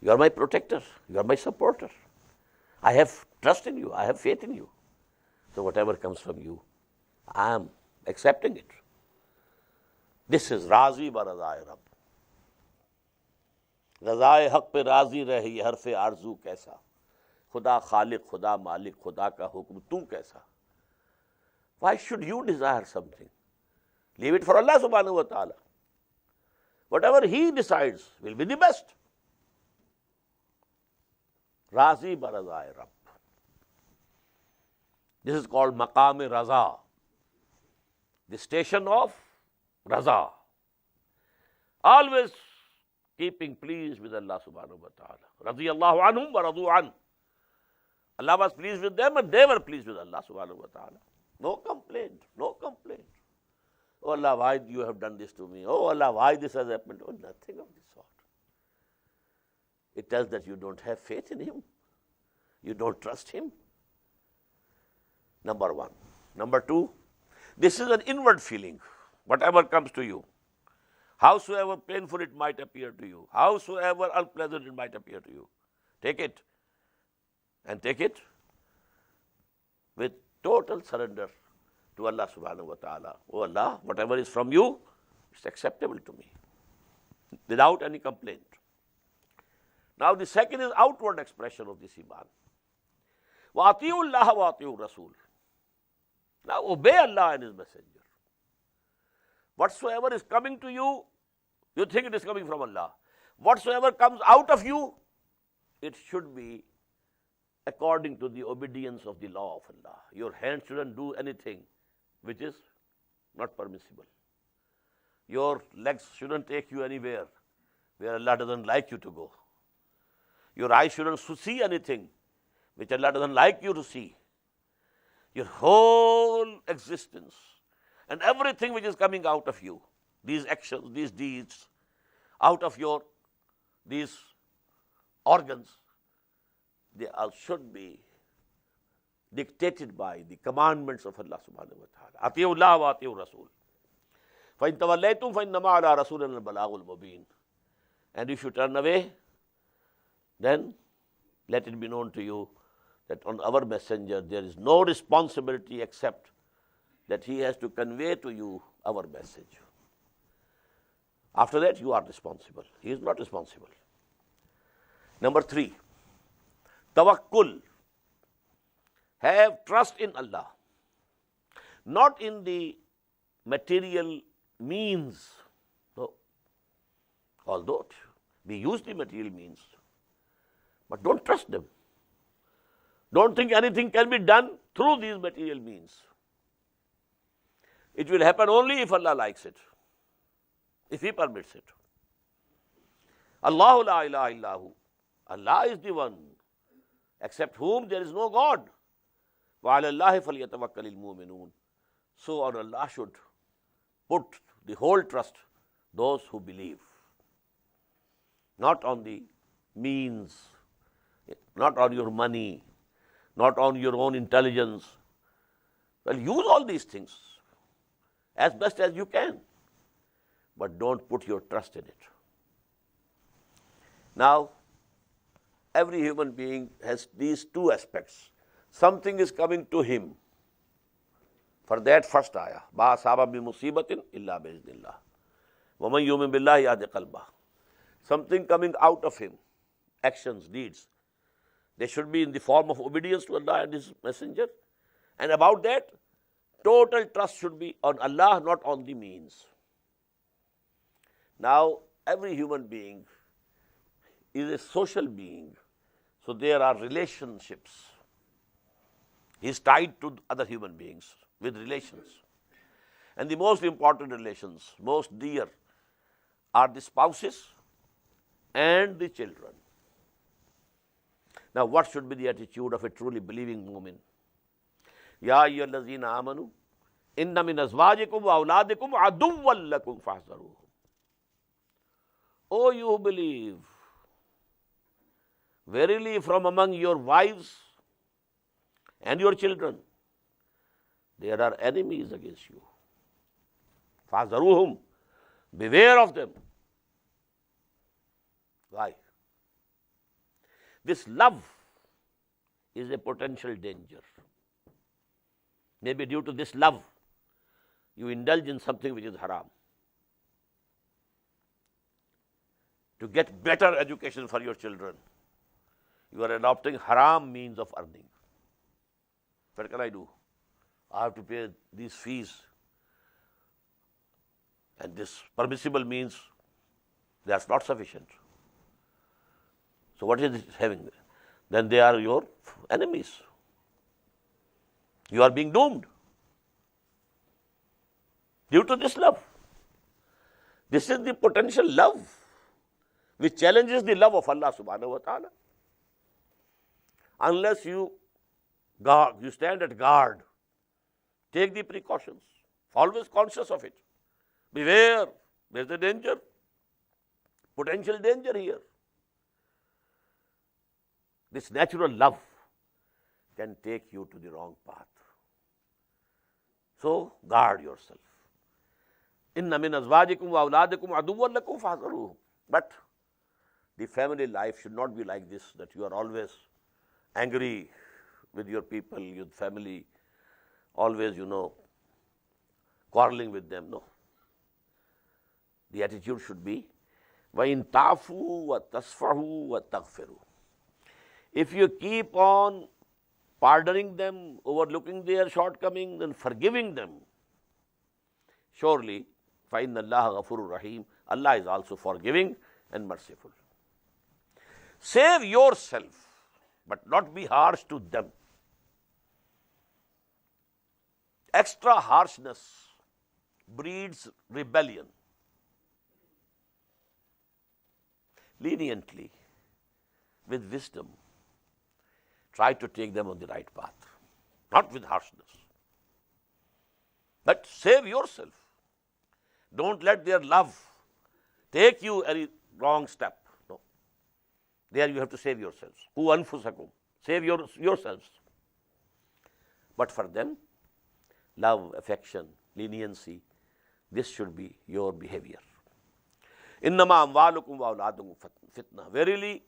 You are my protector. You are my supporter. I have trust in you. I have faith in you. So whatever comes from you, I am accepting it. This is Razi Barazai Rab. रज़ाए हक़ पे राज़ी रही हरफ़े आरज़ू कैसा, खुदा खालिक खुदा मालिक खुदा का हुक्म तू कैसा. Why should you desire something? Leave it for Allah subhanahu wa ta'ala. Whatever He decides will be the best. Razi Barazai Rab. This is called Maqam-e Raza, the station of Raza. Always keeping pleased with Allah subhanahu wa ta'ala. Radiyallahu anhum wa radu an. Allah was pleased with them and they were pleased with Allah subhanahu wa ta'ala. No complaint, no complaint. Oh Allah, why you have done this to me? Oh Allah, why this has happened? Oh, nothing of this sort. It tells that you don't have faith in Him. You don't trust Him. Number 1. Number 2, This is an inward feeling, whatever comes to you. Howsoever painful it might appear to you, howsoever unpleasant it might appear to you, take it, and take it with total surrender to Allah subhanahu wa ta'ala. Oh Allah, whatever is from you, it's acceptable to me, without any complaint. Now the second is outward expression of this iman. وَأَطِيعُوا اللَّهَ وَأَطِيعُوا الرَّسُولَ. Now obey Allah and His Messenger. Whatsoever is coming to you, you think it is coming from Allah. Whatsoever comes out of you, it should be according to the obedience of the law of Allah. Your hand shouldn't do anything which is not permissible. Your legs shouldn't take you anywhere where Allah doesn't like you to go. Your eyes shouldn't see anything which Allah doesn't like you to see. Your whole existence and everything which is coming out of you, these actions, these deeds, out of your these organs, they all should be dictated by the commandments of Allah subhanahu wa ta'ala. Ati'u Allah wa ati'u Rasul. فَإِن تَوَلَّيْتُمْ فَإِنَّمَا عَلَىٰ رَسُولِنَا الْبَلَاغُ الْمُبِينُ. And if you turn away, then let it be known to you that on our messenger there is no responsibility except that he has to convey to you our message. After that, you are responsible. He is not responsible. Number 3, tawakkul. Have trust in Allah, not in the material means. No. Although we use the material means, but don't trust them. Don't think anything can be done through these material means. It will happen only if Allah likes it, if He permits it. Allahu la ilaha illahu. Allah is the one, except whom there is no God. وَعَلَى اللَّهِ فَلْيَتَوَكَّلِ الْمُؤْمِنُونَ. So on Allah should put the whole trust, those who believe, not on the means, not on your money, not on your own intelligence. Well, use all these things as best as you can, but don't put your trust in it. Now, every human being has these two aspects. Something is coming to him. For that first ayah, مَا أَصَابَ مِن مُصِيبَةٍ إِلَّا بِإِذْنِ اللَّهِ وَمَن يُؤْمِن بِاللَّهِ يَهْدِ قَلْبَهُ. Something coming out of him, actions, deeds. They should be in the form of obedience to Allah and His Messenger. And about that, total trust should be on Allah, not on the means. Now, every human being is a social being, so there are relationships. He is tied to other human beings with relations. And the most important relations, most dear, are the spouses and the children. Now, what should be the attitude of a truly believing mu'min? Ya ayyuhallazina amanu, inna min azwajikum wa awladikum aduwwan lakum fahzaruhum. O you who believe, verily from among your wives and your children, there are enemies against you. Fahzaruhum, beware of them. Why? This love is a potential danger. Maybe due to this love, you indulge in something which is haram. To get better education for your children, you are adopting haram means of earning. What can I do? I have to pay these fees. And this permissible means, that's not sufficient. So what is it having? Then they are your enemies. You are being doomed due to this love. This is the potential love which challenges the love of Allah subhanahu wa ta'ala. Unless you stand at guard, take the precautions, always conscious of it. Beware, there's a danger, potential danger here. This natural love can take you to the wrong path. So guard yourself. Inna min azwajikum wa awladikum aduwwan lakum fahdharuhum. But the family life should not be like this, that you are always angry with your people, your family, always, quarreling with them. No. The attitude should be, وَإِن تَعْفُوا وَتَصْفَحُوا وَتَغْفِرُوا. If you keep on pardoning them, overlooking their shortcomings and forgiving them, surely, فَإِنَّ اللَّهَ غَفُورٌ رَحِيمٌ, Allah is also forgiving and merciful. Save yourself, but not be harsh to them. Extra harshness breeds rebellion. Leniently, with wisdom, try to take them on the right path, not with harshness. But save yourself. Don't let their love take you any wrong step. No. There you have to save yourselves. Qu anfusakum. Save yourselves. But for them, love, affection, leniency, this should be your behavior. Innama amwalukum wa awladukum fitna. Verily,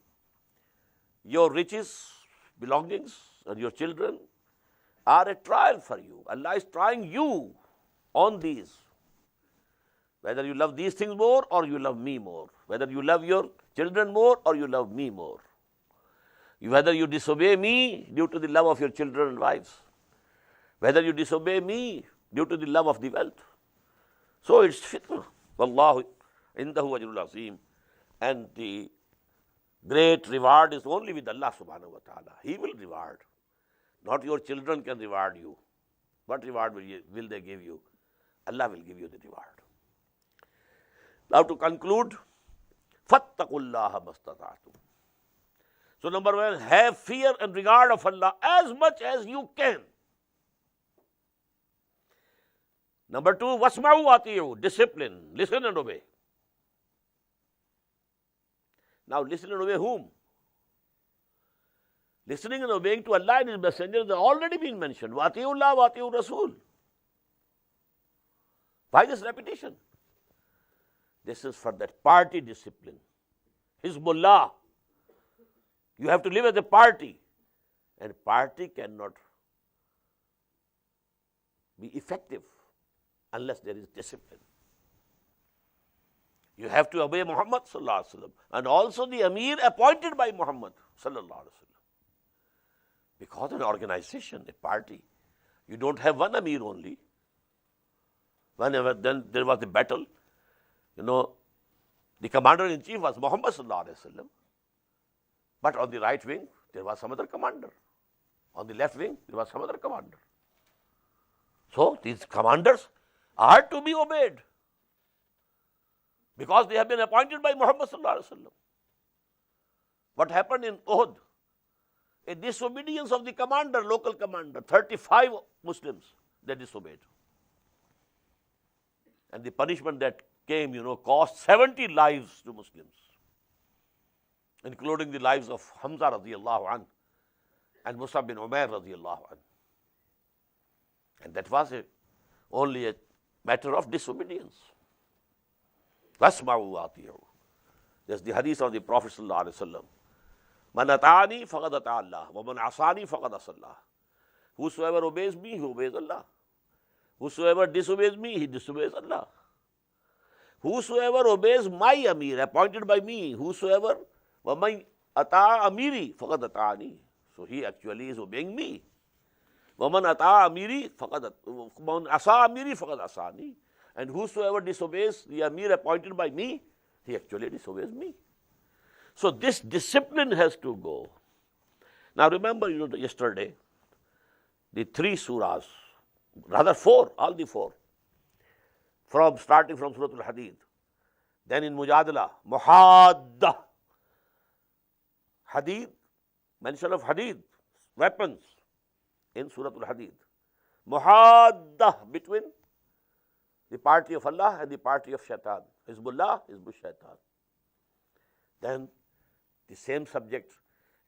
your riches, belongings, and your children are a trial for you. Allah is trying you on these. Whether you love these things more or you love me more. Whether you love your children more or you love me more. Whether you disobey me due to the love of your children and wives. Whether you disobey me due to the love of the wealth. So it's fitna. Wallahu indahu ajrul azim. And the great reward is only with Allah subhanahu wa ta'ala. He will reward. Not your children can reward you. What reward will they give you? Allah will give you the reward. Now to conclude, fattaqullaha mastata'tum. So number one, have fear and regard of Allah as much as you can. Number two, wasma'u ati'u, discipline, listen and obey. Now listen and obey whom? Listening and obeying to Allah and His Messenger has already been mentioned. Wati'ullah, wati'ur Rasul. Why this repetition? This is for that party discipline. Hizbullah. You have to live as a party. And party cannot be effective unless there is discipline. You have to obey Muhammad sallallahu alaihi wasallam and also the Amir appointed by Muhammad sallallahu alaihi wasallam. Because an organization, a party, you don't have one Amir only. Whenever then there was a battle, the commander-in-chief was Muhammad sallallahu alaihi wasallam. But on the right wing, there was some other commander. On the left wing, there was some other commander. So these commanders are to be obeyed because they have been appointed by Muhammad sallallahu alaihi wasallam. What happened in Uhud? A disobedience of the commander, local commander, 35 Muslims, they disobeyed. And the punishment that came, cost 70 lives to Muslims, including the lives of Hamza radiyallahu an and Musab bin Umair radiyallahu an. And that was only a matter of disobedience. Wasma'u ati'u. There's the hadith of the Prophet sallallahu alaihi wasallam. Man ata'ani faqad ata'a Allah, wa man asani faqad asa Allah. Whosoever obeys me, he obeys Allah. Whosoever disobeys me, he disobeys Allah. Whosoever obeys my Amir, appointed by me, whosoever, wa man ata'a amiri faqad ata'ani. So he actually is obeying me. Wa man ata'a amiri faqad man asa amiri faqad asani. And whosoever disobeys the Amir appointed by me, he actually disobeys me. So this discipline has to go. Now remember, yesterday, the 3 surahs, rather 4, all the 4, starting from Surah Al-Hadid, then in Mujadala, Muhaddah, Hadid, mention of Hadid, weapons, in Surah Al-Hadid. Muhaddah, between the party of Allah and the party of Shaitan. Hizbullah, Hizbul Shaitan. Then the same subject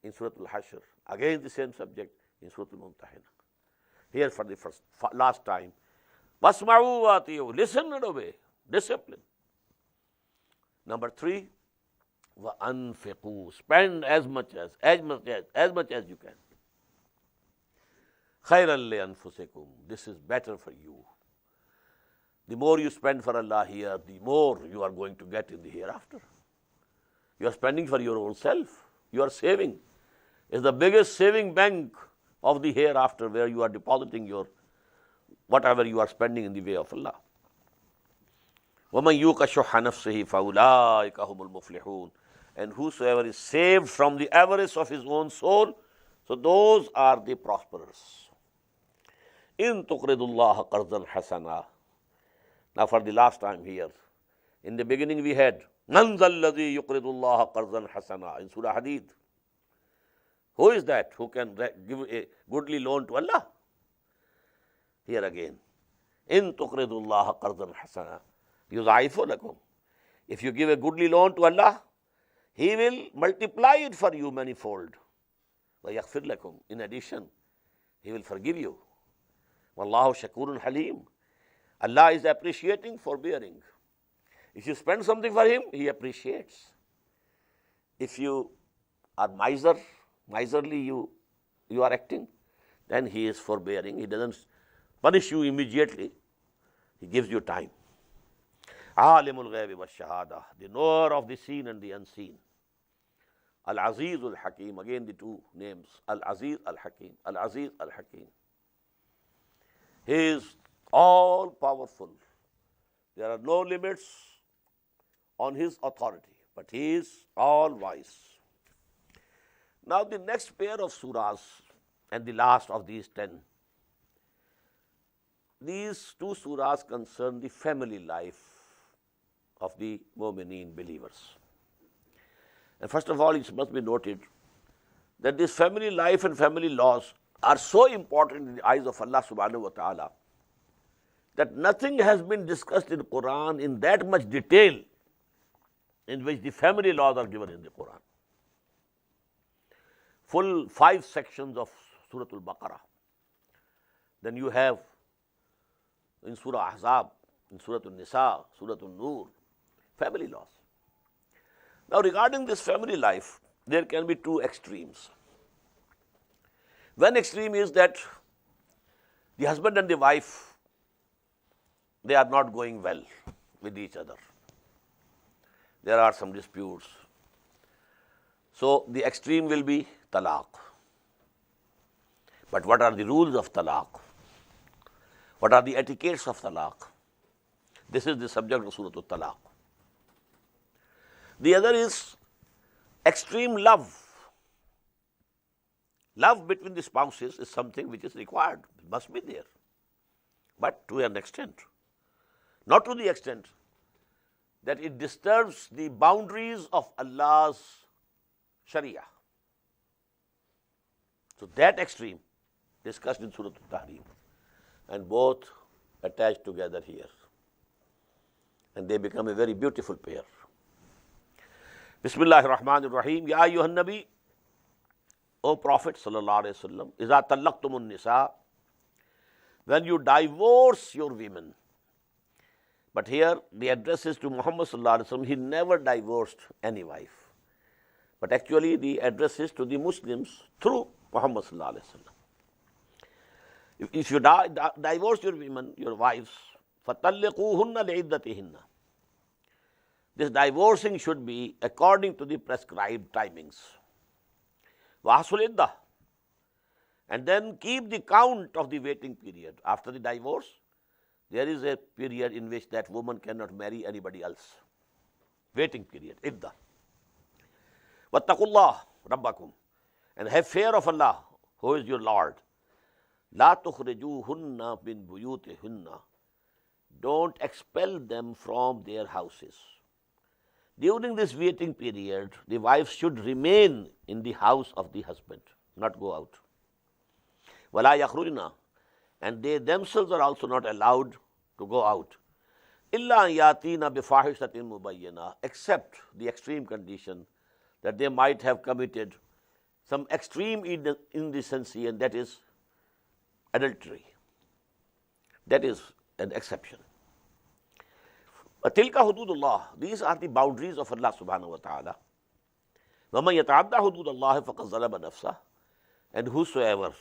in Surah Al-Hashr. Again the same subject in Surah Al-Mumtahina. Here for the last time, Wasma'u wa ati'u. Listen and obey. Discipline. Number 3, wa anfiqu. Spend as much as you can. Khairan li anfusikum. This is better for you. The more you spend for Allah here, the more you are going to get in the hereafter. You are spending for your own self. You are saving. It's the biggest saving bank of the hereafter, where you are depositing your whatever you are spending in the way of Allah. وَمَنْ يُوقَ شُحَّ نَفْسِهِ فَأُولَٰئِكَ هُمُ الْمُفْلِحُونَ. And whosoever is saved from the avarice of his own soul, so those are the prosperers. إِن تُقْرِضُ اللَّهَ قَرْضًا حَسَنًا. Now for the last time here, in the beginning we had مَنْ ذَا الَّذِي يُقْرِضُ اللَّهَ قَرْضًا حَسَنًا in Surah Hadid. Who is that who can give a goodly loan to Allah? Here again, إِن تُقْرِضُ اللَّهَ قَرْضًا حَسَنًا يُضَاعِفُ لَكُمْ. If you give a goodly loan to Allah, He will multiply it for you manifold. وَيَغْفِرْ لَكُمْ. In addition, He will forgive you. وَاللَّهُ شَكُورٌ حَلِيمٌ. Allah is appreciating, forbearing. If you spend something for Him, He appreciates. If you are miserly you are acting, then He is forbearing. He doesn't punish you immediately. He gives you time. Alimul ghaibi wa shahada, the knower of the seen and the unseen. Al-Aziz al-Hakim, again the two names, Al-Aziz al-Hakim, Al-Aziz al-Hakim. He is all powerful. There are no limits on His authority, but He is all wise. Now the next pair of surahs and the last of these 10, these two surahs concern the family life of the mu'mineen believers. And first of all, it must be noted that this family life and family laws are so important in the eyes of Allah subhanahu wa ta'ala that nothing has been discussed in the Quran in that much detail in which the family laws are given in the Quran. Full 5 sections of Surah Al-Baqarah. Then you have in Surah Ahzab, in Surah Al-Nisa, Surah Al-Nur, family laws. Now regarding this family life, there can be two extremes. One extreme is that the husband and the wife, they are not going well with each other. There are some disputes. So the extreme will be talaq. But what are the rules of talaq? What are the etiquettes of talaq? This is the subject of Surah Al-Talaq. The other is extreme love. Love between the spouses is something which is required, it must be there, but to an extent. Not to the extent that it disturbs the boundaries of Allah's Sharia. So that extreme discussed in Surah Al-Tahrim, and both attached together here. And they become a very beautiful pair. Bismillahir Rahmanir Rahim. Ya ayyuhan Nabi, O Prophet sallallahu alaihi wasallam, iza talaqtumun nisa, when you divorce your women. But here the address is to Muhammad sallallahu alaihi wasallam. He never divorced any wife. But actually the address is to the Muslims through Muhammad sallallahu alaihi wasallam. If you divorce your women, your wives, فَطَلِّقُوهُنَّ لِعِدَّتِهِنَّ. This divorcing should be according to the prescribed timings. وَأَحْصُوا الْعِدَّةَ. And then keep the count of the waiting period. After the divorce, there is a period in which that woman cannot marry anybody else. Waiting period, iddah. وَاتَّقُوا اللَّهَ رَبَّكُمْ. And have fear of Allah, who is your Lord. لَا تُخْرِجُوهُنَّ مِنْ بُيُوتِهُنَّ. Don't expel them from their houses. During this waiting period, the wife should remain in the house of the husband, not go out. وَلَا يَخْرُجْنَا. And they themselves are also not allowed to go out. إِلَّا أَنْ يَأْتِينَ بِفَاحِشَةٍ مُبَيِّنَةٍ. Except the extreme condition that they might have committed some extreme indecency, and that is adultery. That is an exception. وَتِلْكَ حُدُودُ اللَّهِ, these are the boundaries of Allah subhanahu wa ta'ala. وَمَنْ يَتَعَدَّ حُدُودَ اللَّهِ فَقَدْ ظَلَمَ نَفْسَهُ, and whosoever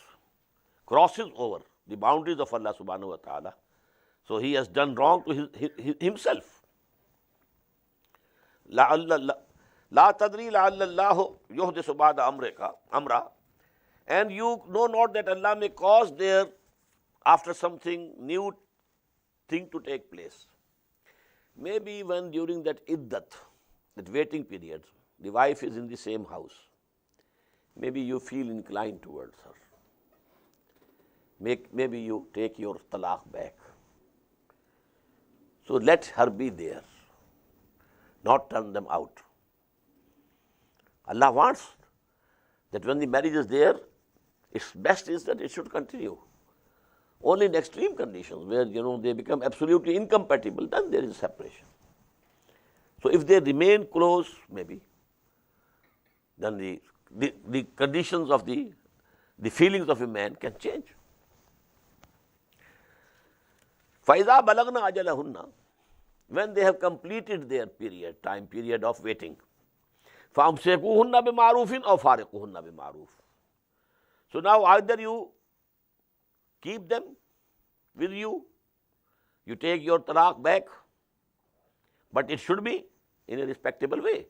crosses over the boundaries of Allah subhanahu wa ta'ala, so he has done wrong to himself. لَا تَدْرِي لَعَلَّ اللَّهُ يُحْدِثُ بَعْدَ أَمْرًا, and you know not that Allah may cause there after something new thing to take place. Maybe when during that iddat, that waiting period, the wife is in the same house, maybe you feel inclined towards her. Maybe you take your talaq back. So let her be there, not turn them out. Allah wants that when the marriage is there, its best is that it should continue. Only in extreme conditions where they become absolutely incompatible, then there is separation. So if they remain close, maybe, then the conditions of the feelings of a man can change. فَإِذَا بَلَغْنَا أَجَلَهُنَّ, when they have completed their time period of waiting, فَأَمْسِكُوهُنَّ بِمَعْرُوفٍ أَوْ فَارِقُوهُنَّ بِمَعْرُوفٍ. So now either you keep them with you, you take your talaq back, but it should be in a respectable way.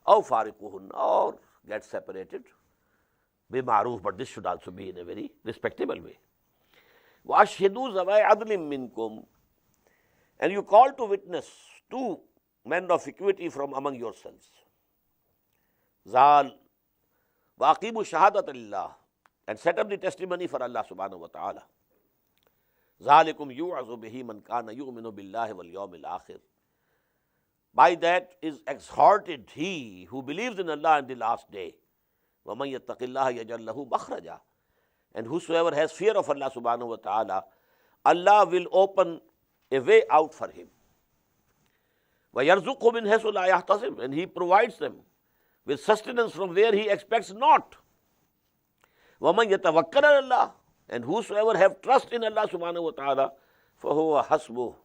أَوْ فَارِقُوهُنَّ, or get separated بِمَعْرُوف, but this should also be in a very respectable way. وَأَشْهِدُوا ذَوَيْ عَدْلٍ مِّنْكُمْ, and you call to witness two men of equity from among yourselves. Zal وَأَقِيمُوا شَهَادَةَ لِلَّهِ, and set up the testimony for Allah subhanahu wa ta'ala. ذَلِكُمْ يُوعَظُ بِهِ مَنْ كَانَ يُؤْمِنُ بِاللَّهِ وَالْيَوْمِ الْآخِرِ, by that is exhorted he who believes in Allah and the last day. وَمَنْ يَتَّقِ اللَّهَ يَجْعَلْ لَهُ مَخْرَجًا, and whosoever has fear of Allah subhanahu wa ta'ala, Allah will open a way out for him. وَيَرْزُقْهُ مِنْ حَيْثُ لَا يَحْتَسِبُ, and he provides them with sustenance from where he expects not. وَمَنْ يَتَوَكَّلَ عَلَى اللَّهِ, and whosoever have trust in Allah subhanahu wa ta'ala, فَهُوَ حَسْبُهُ,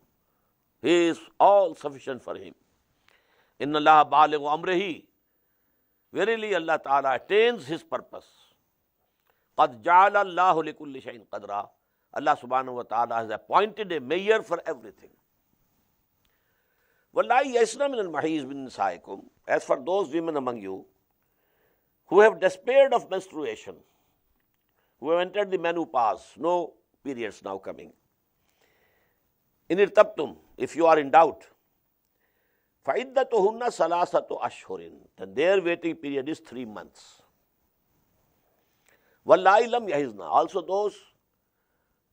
he is all sufficient for him. إِنَّ اللَّهَ بَالِغُ أَمْرِهِ, verily Allah ta'ala attains his purpose. قَدْ جَعَلَ اللَّهُ لِكُلِّ شَيْءٍ قَدْرًا, Allah subhanahu wa ta'ala has appointed a measure for everything. وَاللَّهِ يَئِسْنَ مِنَ الْمَحِيضِ مِن نِسَائِكُمْ, as for those women among you who have despaired of menstruation, who have entered the menopause, no periods now coming. إِنِ ارْتَبْتُمْ, if you are in doubt, فَعِدَّتُهُنَّ ثَلَاثَةُ أَشْهُرٍ, then their waiting period is 3 months. وَاللَّهِ لَمْ يَحِزْنَ, also those,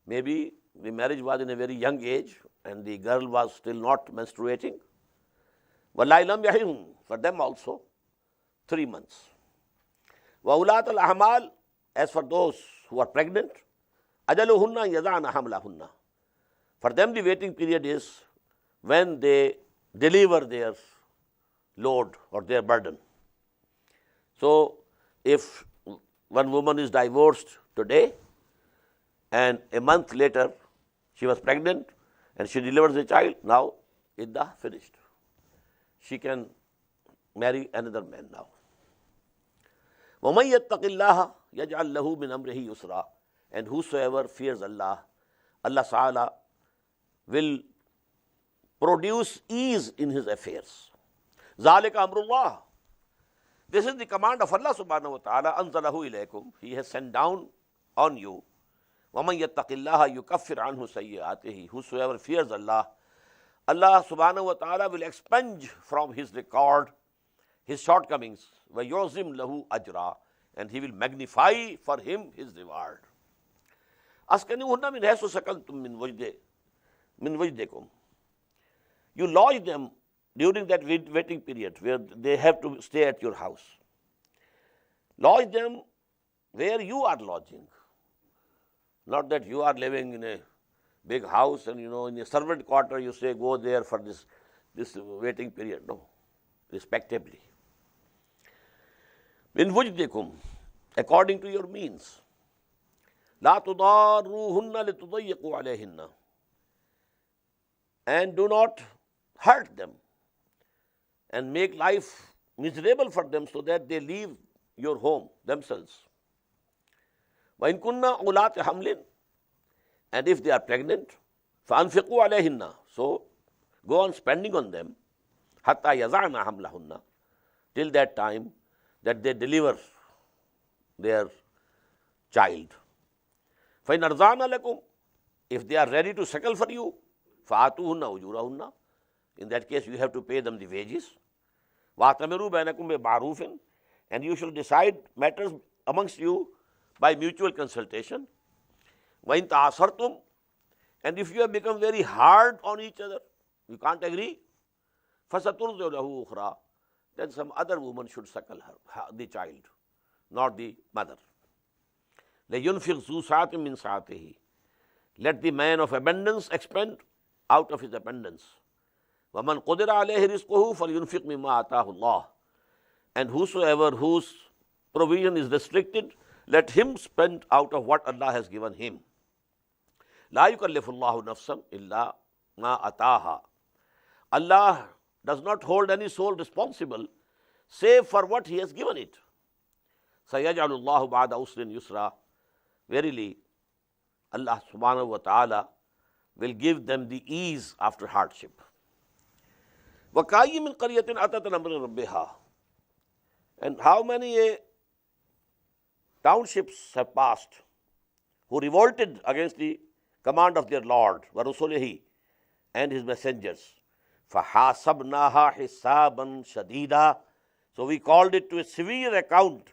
maybe the marriage was in a very young age and the girl was still not menstruating. وَاللَّهِ لَمْ يَحِزْنَ, for them also 3 months. وَأُولَاتَ الْأَحْمَالِ, as for those who are pregnant, أَجَلُهُنَّ يَضَعْنَ حَمْلَهُنَّ, for them the waiting period is when they deliver their load or their burden. So if one woman is divorced today and a month later she was pregnant and she delivers a child, now iddah finished. She can marry another man now. وَمَنْ يَتَّقِ اللَّهَ يَجْعَلْ لَهُ مِنْ أَمْرِهِ يُسْرًا, and whosoever fears Allah, Allah Ta'ala will produce ease in his affairs. ذَلِكَ أَمْرُ اللَّهِ, this is the command of Allah subhanahu wa ta'ala. أَنزَلَهُ إِلَيْكُمْ, he has sent down on you. وَمَنْ يَتَّقِ اللَّهَ يُكَفِّرْ عَنْهُ سَيِّئَاتِهِ, whosoever fears Allah, Allah subhanahu wa ta'ala will expunge from his record his shortcomings. وَيُعْزِمْ لَهُ أَجْرًا, and he will magnify for him his reward. أَسْكَنُوهُنَّ مِنْ حَيْثُ سَكَنْتُمْ مِنْ وَجْدِكُمْ, you lodge them during that waiting period where they have to stay at your house. Lodge them where you are lodging. Not that you are living in a big house and in a servant quarter you say go there for this waiting period. No, respectably. Min wujdikum, according to your means. La tudarruhunna litudayyiqu alayhinna, and do not hurt them and make life miserable for them so that they leave your home themselves. وَإِن كُنَّا أُولَاتِ حَمْلٍ, and if they are pregnant, فَأَنْفِقُوا عَلَيْهِنَّ, so go on spending on them, حَتَّى يَضَعْنَ حَمْلَهُنَّ, till that time that they deliver their child. فَإِنْ أَرْضَعْنَ لَكُمْ, if they are ready to suckle for you, فَآتُوهُنَّ أُجُورَهُنَّ, in that case you have to pay them the wages. وَأَعْتَمِرُوا بَيْنَكُمْ بِمَعْرُوفٍ, and you should decide matters amongst you by mutual consultation. وَإِن تَعَاصَرْتُمْ, and if you have become very hard on each other, you can't agree, فَسَتُرْضِعُ لَهُ أُخْرَى, then some other woman should suckle her, the child, not the mother. لَيُنْفِقْ ذُو سَعَةٍ مِّن سَعَتِهِ, let the man of abundance expend out of his abundance. وَمَنْ قُدِرَ عَلَيْهِ رِزْقُهُ فَلْيُنْفِقْ مِمَّا آتَاهُ اللَّهُ, and whosoever whose provision is restricted, let him spend out of what Allah has given him. لَا يُكَلِّفُ اللَّهُ نَفْسًا إِلَّا مَا أَتَاهَا, Allah does not hold any soul responsible save for what He has given it. سَيَجْعَلُ اللَّهُ بَعْدَ عُسْرٍ يُسْرًا, verily Allah subhanahu wa ta'ala will give them the ease after hardship. وَكَأَيٍّ مِّن قَرْيَةٍ أَتَتْ أَمْرَ رَبِّهَا, and how many townships have passed who revolted against the command of their Lord, وَرُسُلِهِ, and His messengers. فَحَاسَبْنَاهَا حِسَابًا شَدِيدًا, so we called it to a severe account.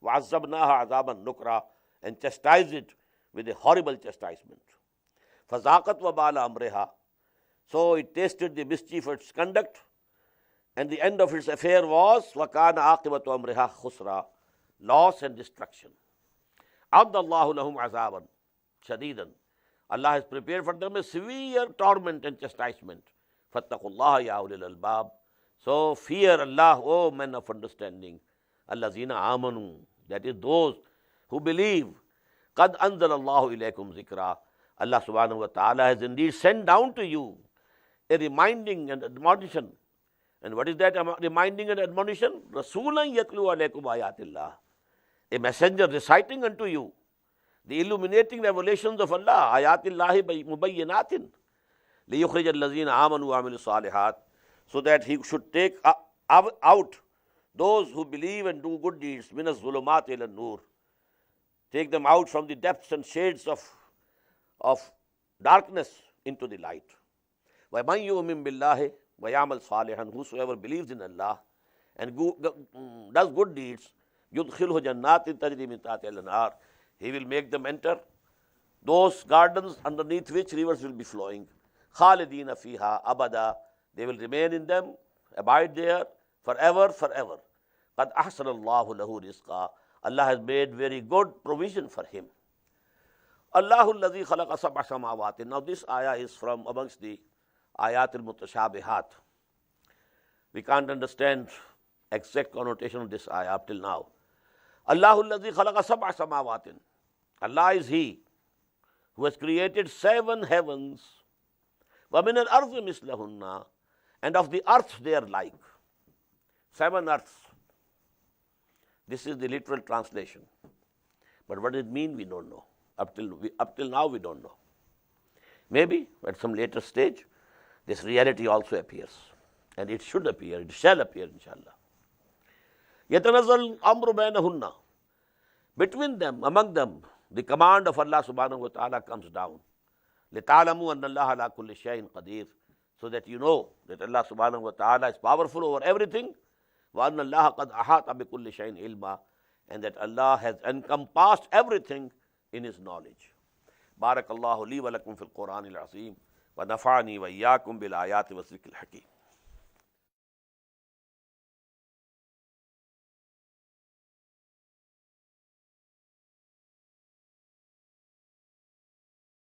وَعَذَّبْنَاهَا عَذَابًا نُكْرًا, and chastised it with a horrible chastisement. فَذَاقَتْ وَبَالَ أَمْرِهَا, so it tasted the mischief of its conduct, and the end of its affair was وَكَانَ عَاقِبَةُ أَمْرِهَا خُسْرًا, loss and destruction. أَعَدَّ اللَّهُ لَهُمْ عَذَابًا شَدِيدًا, Allah has prepared for them a severe torment and chastisement. فَاتَّقُوا اللَّهَ يَا أُولِي الْأَلْبَابِ, so fear Allah, O men of understanding. الَّذِينَ آمَنُوا, that is those who believe. قَدْ أَنزَلَ اللَّهُ إِلَيْكُمْ ذِكْرًا, Allah subhanahu wa ta'ala has indeed sent down to you a reminding and admonition. And what is that reminding and admonition? رَسُولًا يَتْلُو عَلَيْكُمْ آيَاتِ اللَّهِ, a messenger reciting unto you the illuminating revelations of Allah, آيَاتِ اللَّهِ مُبَيِّنَاتٍ لِيُخْرِجَ الَّذِينَ آمَنُوا وَعَمِلُوا الصَّالِحَاتِ, so that He should take out those who believe and do good deeds, مِنَ الظُّلُمَاتِ إِلَى النُّورِ, take them out from the depths and shades of darkness into the light. وَمَنْ يُؤْمِنْ بِاللَّهِ وَيَعْمَلْ صَالِحًا, whosoever believes in Allah and does good deeds, يُدْخِلْهُ جَنَّاتٍ تَجْرِي مِنْ تَحْتِهَا الْأَنْهَارُ, He will make them enter those gardens underneath which rivers will be flowing. خَالِدِينَ فِيهَا أَبَدًا, they will remain in them, abide there forever, forever. قَدْ أَحْسَنَ اللَّهُ لَهُ رِزْقًا, Allah has made very good provision for him. Allahu الَّذِي خَلَقَ سَبْعَ سَمَاوَاتٍ, now this ayah is from amongst the ayat al-mutashabihat. We can't understand exact connotation of this ayah up till now. Allahu الَّذِي خَلَقَ سَبْعَ سَمَاوَاتٍ, Allah is He who has created 7 heavens. وَمِنَ الْأَرْضِ مِثْلَهُنَّ, and of the earth they are like. 7 earths. This is the literal translation. But what does it mean, we don't know. Up till now we don't know. Maybe at some later stage this reality also appears, and it should appear, it shall appear inshallah. يَتَنَزَّلُ الْأَمْرُ بَيْنَهُنَّ, between them, among them, the command of Allah subhanahu wa ta'ala comes down. لِتَعْلَمُوا أَنَّ اللَّهَ عَلَى كُلِّ شَيْءٍ قَدِيرٌ, so that you know that Allah subhanahu wa ta'ala is powerful over everything. وَأَنَّ اللَّهَ قَدْ أَحَاطَ بِكُلِّ شَيْءٍ عِلْمًا, and that Allah has encompassed everything in His knowledge. بارك الله لي ولكم في القرآن العظيم ونفعني وإياكم بالآيات والذكر الحكيم.